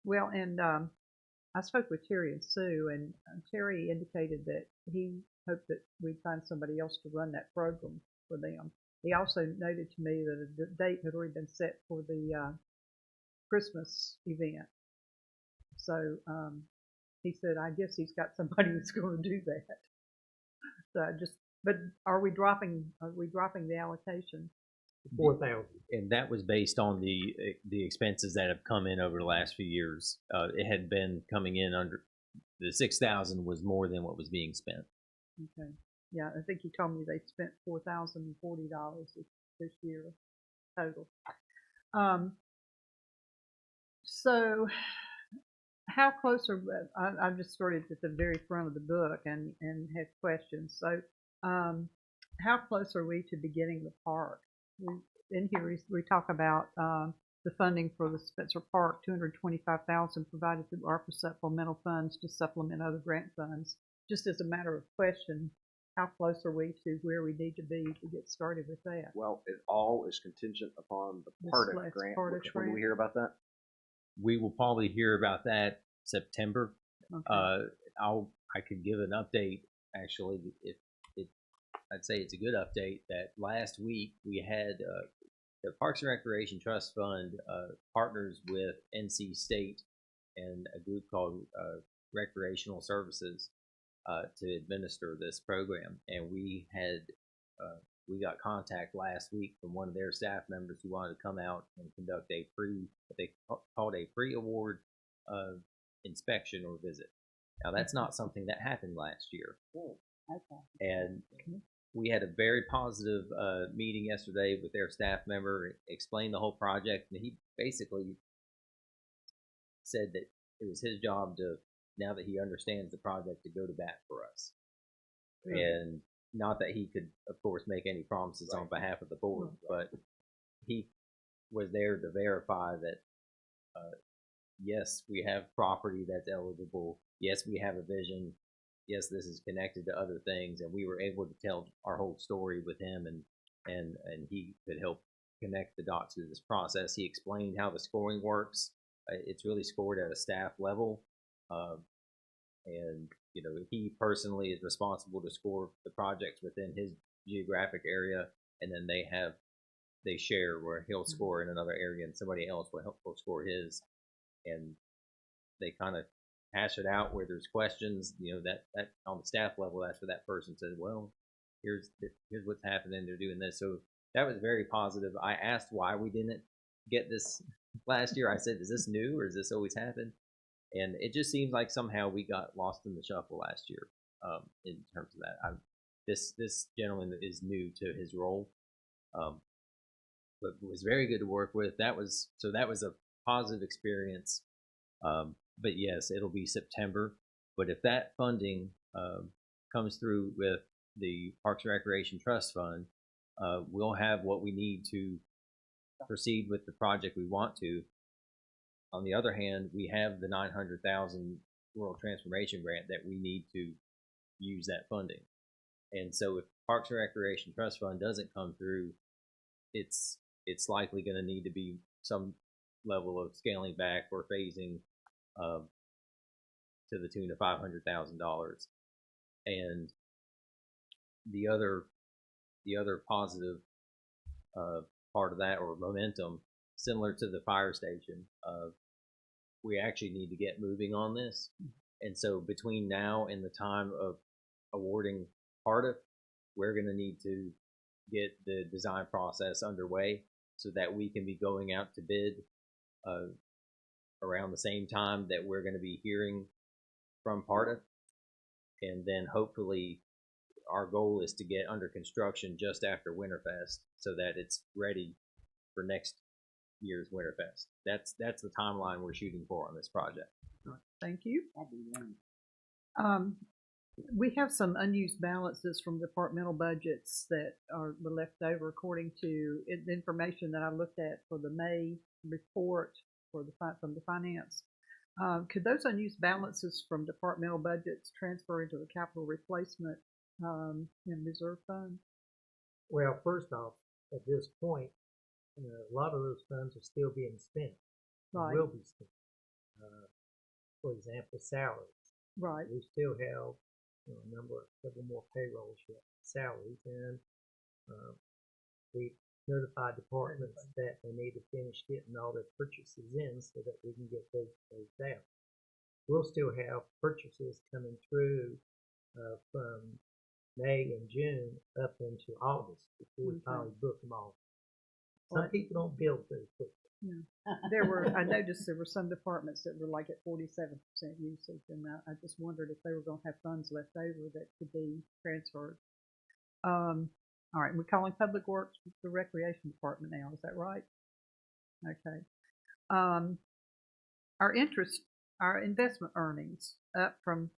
Well, and I spoke with Terry and Sue, and Terry indicated that he hoped that we'd find somebody else to run that program for them. He also noted to me that the date had already been set for the Christmas event. So he said, I guess he's got somebody that's going to do that. So but are we dropping the allocation? 4,000. And that was based on the expenses that have come in over the last few years. It had been coming in under the 6,000 was more than what was being spent. Okay. Yeah, I think he told me they spent $4,040 this year total. So how close are I just started at the very front of the book and had questions. So how close are we to beginning the park? In here we talk about the funding for the Spencer Park, $225,000 provided through ARPA supplemental funds to supplement other grant funds. Just as a matter of question, how close are we to where we need to be to get started with that? Well, it all is contingent upon the PARTIC grant. When do we hear about that? We will probably hear about that September. Okay. I could give an update actually. I'd say it's a good update that last week we had the Parks and Recreation Trust Fund partners with NC State and a group called Recreational Services to administer this program. And we got contact last week from one of their staff members who wanted to come out and conduct what they called a pre-award inspection or visit. Now that's not something that happened last year. Okay. And we had a very positive meeting yesterday with their staff member, explained the whole project, and he basically said that it was his job to, now that he understands the project, to go to bat for us. And not that he could, of course, make any promises on behalf of the board, but he was there to verify that, yes, we have property that's eligible. Yes, we have a vision. Yes, this is connected to other things, and we were able to tell our whole story with him, and he could help connect the dots through this process. He explained how the scoring works. It's really scored at a staff level, and you know, he personally is responsible to score the projects within his geographic area, and then they share where he'll score in another area, and somebody else will score his, and they kind of hash it out where there's questions. You know, that on the staff level, that's where that person says, well, here's what's happening, they're doing this. So that was very positive. I asked why we didn't get this last year. I said, is this new or has this always happened? And it just seems like somehow we got lost in the shuffle last year in terms of that. This gentleman is new to his role, but was very good to work with. That was a positive experience. But yes, it'll be September. But if that funding comes through with the Parks and Recreation Trust Fund, we'll have what we need to proceed with the project we want to. On the other hand, we have the $900,000 Rural Transformation Grant that we need to use that funding. And so if Parks and Recreation Trust Fund doesn't come through, it's likely going to need to be some level of scaling back or phasing to the tune of $500,000. And the other positive part of that, or momentum, similar to the fire station, we actually need to get moving on this. And so between now and the time of awarding PARTF, we're going to need to get the design process underway so that we can be going out to bid around the same time that we're going to be hearing from PARTF. And then hopefully our goal is to get under construction just after Winterfest so that it's ready for next year's Winterfest. That's the timeline we're shooting for on this project. Thank you. We have some unused balances from departmental budgets that were left over according to the information that I looked at for the May report from the finance. Could those unused balances from departmental budgets transfer into the capital replacement and reserve fund? Well, first off, at this point, a lot of those funds are still being spent. Right. Will be spent. For example, salaries. Right. We still have several more payrolls yet, salaries, and we notified departments that they need to finish getting all their purchases in so that we can get those down. We'll still have purchases coming through from May and June up into August before we finally book them all. Some people don't build very quickly. Yeah. I noticed there were some departments that were like at 47% usage, and I just wondered if they were going to have funds left over that could be transferred. All right, we're calling Public Works the Recreation Department now. Is that right? Okay. Our investment earnings up from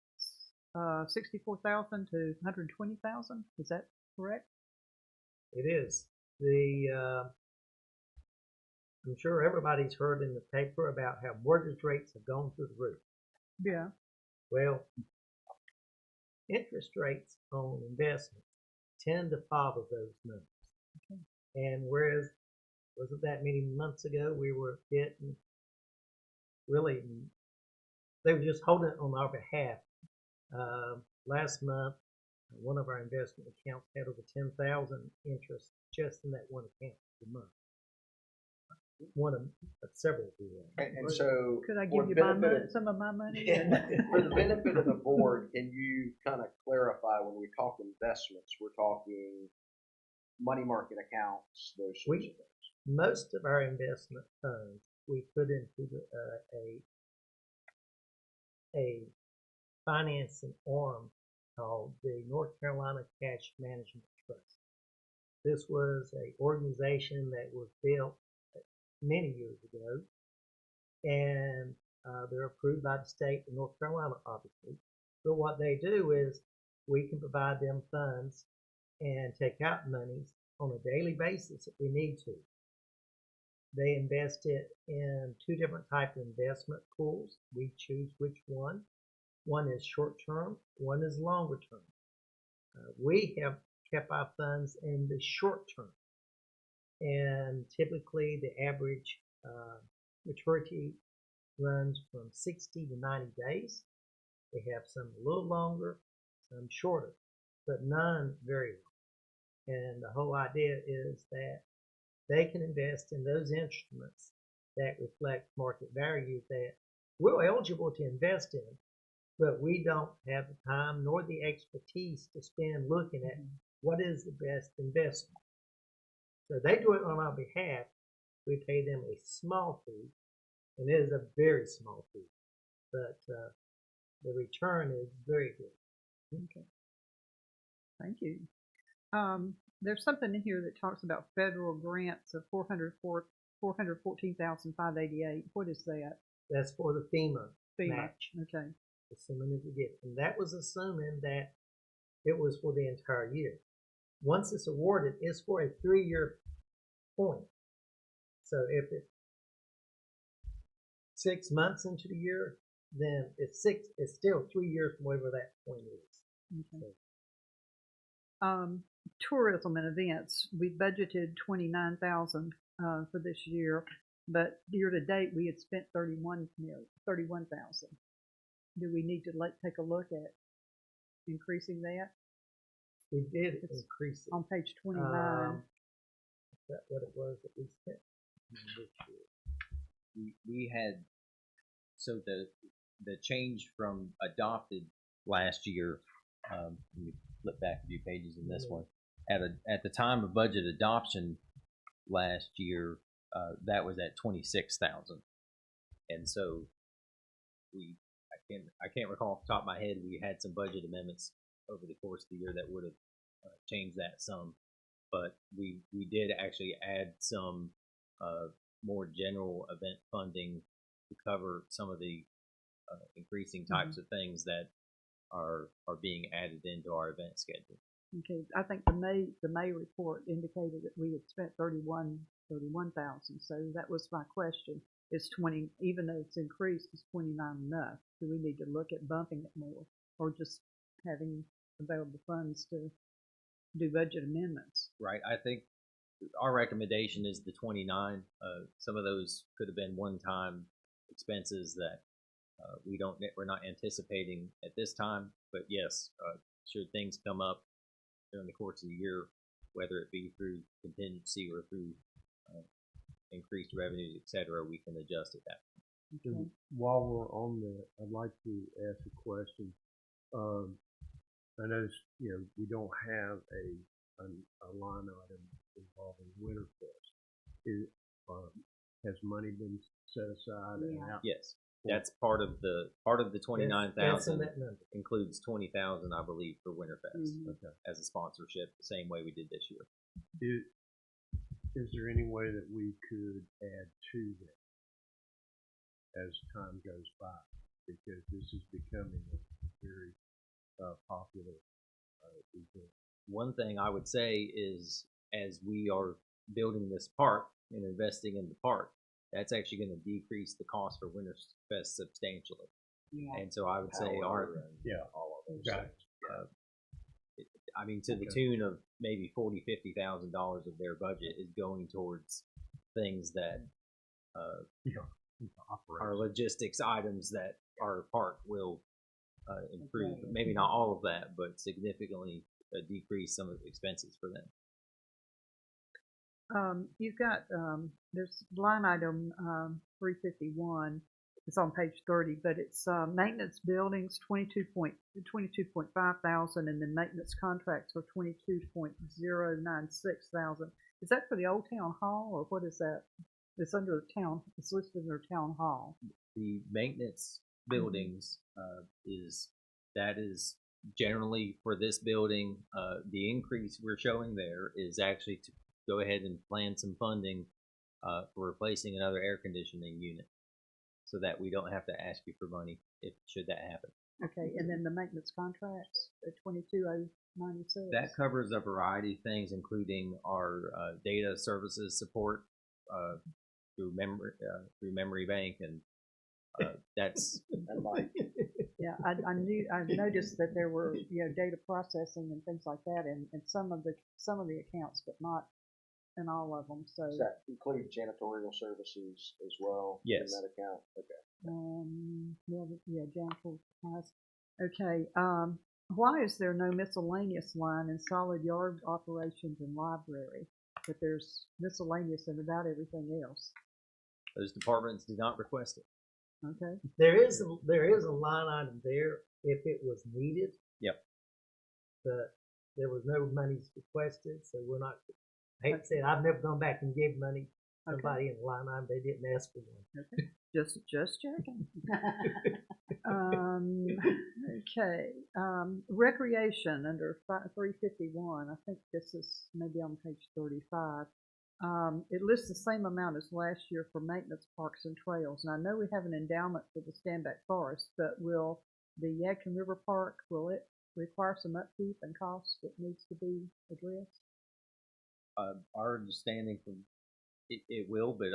64,000 to 120,000. Is that correct? It is. I'm sure everybody's heard in the paper about how mortgage rates have gone through the roof. Yeah. Well, interest rates on investments tend to follow those numbers. Okay. And whereas wasn't that many months ago we were getting really, they were just holding it on our behalf. Last month, one of our investment accounts had over 10,000 interest just in that one account per month. several do that. And so, Could I for give the you my benefit money, of- some of my money? For the benefit of the board, can you kind of clarify when we talk investments, we're talking money market accounts, those sorts of things? Most of our investment funds we put into a financing arm called the North Carolina Cash Management Trust. This was an organization that was built many years ago, and they're approved by the state of North Carolina, obviously. So what they do is we can provide them funds and take out monies on a daily basis if we need to. They invest it in two different types of investment pools. We choose which one. One is short term, one is longer term. We have kept our funds in the short term, and typically the average maturity runs from 60 to 90 days. They have some a little longer, some shorter, but none very long. And the whole idea is that they can invest in those instruments that reflect market value that we're eligible to invest in, but we don't have the time nor the expertise to spend looking at what is the best investment. So they do it on our behalf. We pay them a small fee, and it is a very small fee, but the return is very good. Okay. Thank you. There's something in here that talks about federal grants of $414,588. What is that? That's for the FEMA FEMA. match, Okay. assuming that we get it. And that was assuming that it was for the entire year. Once it's awarded, it's for a 3-year point. So if it's 6 months into the year, then it's still 3 years from whatever that point is. Okay. Tourism and events. We budgeted $29,000 for this year, but year to date we had spent $31,000. Do we need to take a look at increasing that? We did It's increase it. on page 29. Is that what it was that we spent this year? We had, so the change from adopted last year, let me flip back a few pages in this one. At the time of budget adoption last year, that was at 26,000, and so I can't recall off the top of my head. We had some budget amendments over the course of the year that would have changed that some, but we did actually add some more general event funding to cover some of the increasing types of things that are being added into our event schedule. Okay, I think the May report indicated that we had spent $31,000. So that was my question: is 20, even though it's increased, is 29 enough? Do we need to look at bumping it more, or just having available funds to do budget amendments? Right. I think our recommendation is the 29. Some of those could have been one-time expenses that we're not anticipating at this time. But yes, should things come up during the course of the year, whether it be through contingency or through increased revenues, etc., we can adjust at that point. Okay. While we're on that, I'd like to ask a question. I noticed, we don't have a line item involving Winterfest. Has money been set aside and out? Yes, that's part of the 29,000 That's in that number. includes 20,000, I believe, for Winterfest Okay. as a sponsorship, the same way we did this year. Is there any way that we could add to that as time goes by? Because this is becoming a very popular event. One thing I would say is, as we are building this park and investing in the park, that's actually going to decrease the cost for Winterfest substantially. Yeah. And so I would say Power our, and all of those Got things. I mean, to the tune of maybe $40,000-$50,000 of their budget is going towards things that are logistics items that our park will improve. Okay. Maybe not all of that, but significantly decrease some of the expenses for them. You've got, there's line item, 351, it's on page 30, but it's, maintenance buildings, 22.5 thousand, and then maintenance contracts for 22.096 thousand. Is that for the old town hall, or what is that? It's under the town, it's listed under town hall. The maintenance buildings is generally for this building. The increase we're showing there is actually to go ahead and plan some funding for replacing another air conditioning unit, so that we don't have to ask you for money if should that happen. Okay, and then the maintenance contracts at 22,096. That covers a variety of things, including our data services support through memory bank, and that's Yeah, I noticed that there were, data processing and things like that, and some of the accounts, but not in all of them. So Does that include janitorial services as well? Yes. In that account. Okay. well, yeah, janitorial supplies. Okay. Why is there no miscellaneous line in solid yard operations and library, but there's miscellaneous in about everything else? those departments did not request it. Okay. There is a line item there if it was needed. Yep. But there was no monies requested, so we're not. I hate to say it, I've never gone back and gave money to somebody in a line item they didn't ask for one. Okay. Just checking. Okay. Recreation under 351. I think this is maybe on page 35. It lists the same amount as last year for maintenance, parks, and trails. And I know we have an endowment for the Standback Forest, but will the Yadkin River Park, will it require some upkeep and cost that needs to be addressed? Our understanding from it will, but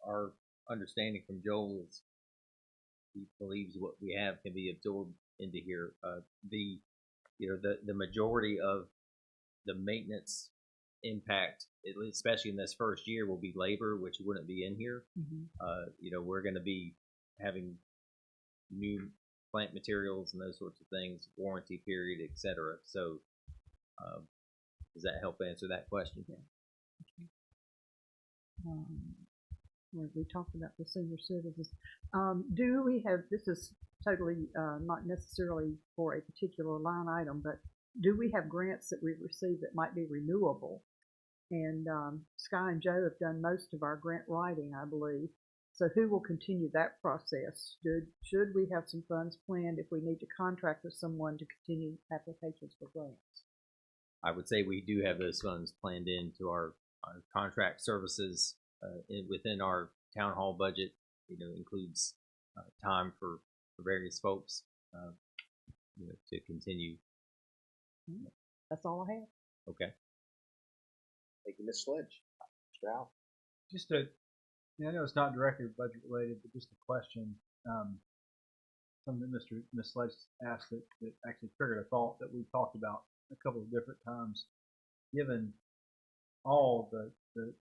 our understanding from Joel is he believes what we have can be absorbed into here. The majority of the maintenance impact, especially in this first year, will be labor, which wouldn't be in here. Mm-hmm. We're going to be having new plant materials and those sorts of things, warranty period, etc. So, does that help answer that question? Yeah. Okay. We talked about the senior citizens. Do we have? This is totally not necessarily for a particular line item, but do we have grants that we've received that might be renewable? And Sky and Joe have done most of our grant writing, I believe. So who will continue that process? Should we have some funds planned if we need to contract with someone to continue applications for grants? I would say we do have those funds planned into our contract services within our town hall budget. Includes time for various folks to continue. That's all I have. Okay. Thank you, Ms. Sledge. Mr. Al. Just I know it's not directly budget related, but just a question. Something that Ms. Sledge asked that actually triggered a thought that we've talked about a couple of different times. Given all the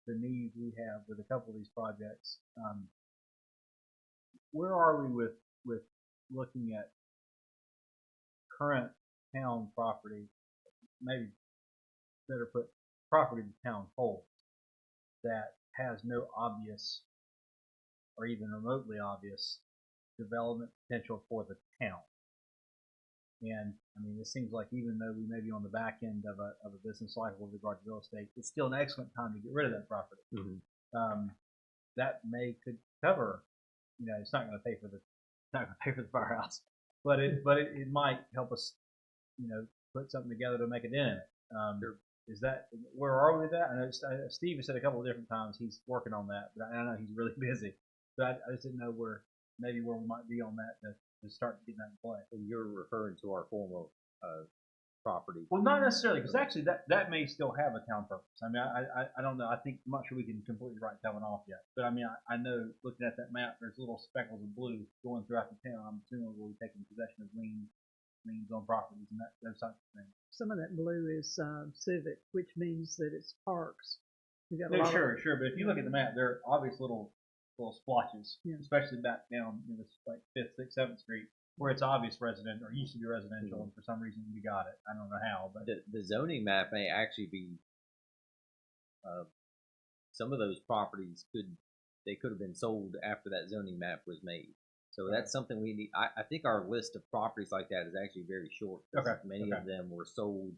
needs we have with a couple of these projects, where are we with looking at current town property, maybe better put, property the town holds that has no obvious or even remotely obvious development potential for the town? And I mean, it seems like even though we may be on the back end of a business cycle with regard to real estate, it's still an excellent time to get rid of that property. Mm-hmm. That could cover, it's not going to pay for the firehouse, but it might help us, put something together to make it in it. Sure. Is that, where are we with that? I know Steve has said a couple of different times he's working on that, but I know he's really busy. So I just didn't know where we might be on that to start getting that in play. And you're referring to our former property. Well, not necessarily, because actually that may still have a town purpose. I mean, I don't know. I'm not sure we can completely write that one off yet. But I mean, I know looking at that map, there's little speckles of blue going throughout the town. I'm assuming we'll be taking possession of liens on properties and those types of things. Some of that blue is civic, which means that it's parks. We got No, sure. But if you look at the map, there are obvious little splotches, especially back down like 5th, 6th, 7th Street, where it's obvious resident or used to be residential, and for some reason we got it. I don't know how, but the zoning map may actually be some of those properties could have been sold after that zoning map was made. So that's something we need. I think our list of properties like that is actually very short. Okay. Many of them were sold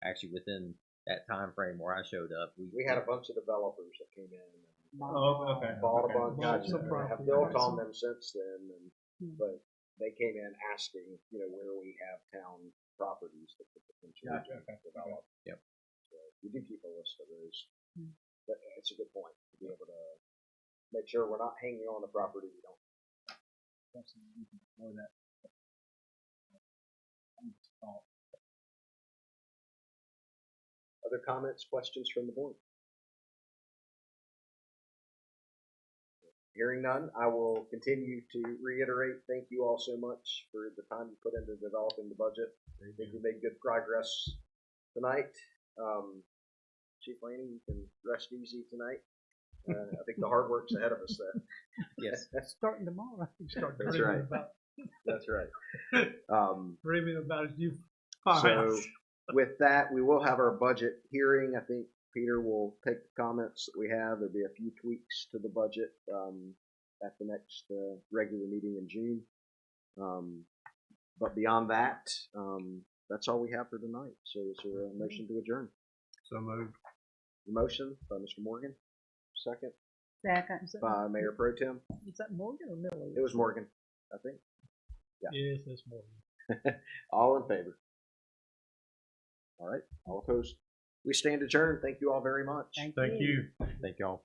actually within that time frame where I showed up. We had a bunch of developers that came in and Oh, okay. bought Okay. a bunch, Lots of and property. have built on them since then. Hmm. But they came in asking, where we have town properties that could potentially Gotcha, okay. develop. Yep. So we do keep a list of those. Hmm. But it's a good point to be able to make sure we're not hanging on the property we don't. Other comments, questions from the board? Hearing none, I will continue to reiterate, thank you all so much for the time you put into developing the budget. I think we made good progress tonight. Chief Laney, you can rest easy tonight. I think the hard work's ahead of us then. Yes. Starting tomorrow. Start That's dreaming right. about, That's right. dreaming about a new So firehouse. with that, we will have our budget hearing. I think Peter will take the comments that we have. There'll be a few tweaks to the budget at the next regular meeting in June. But beyond that, that's all we have for tonight. So is there a motion to adjourn? So moved. The motion by Mr. Morgan, second Second. by Mayor Pro Tem. Is that Morgan or Miller? It was Morgan, I think. Yes, this morning. All in favor? All right, all opposed? We stand adjourned. Thank you all very much. Thank you. Thank y'all.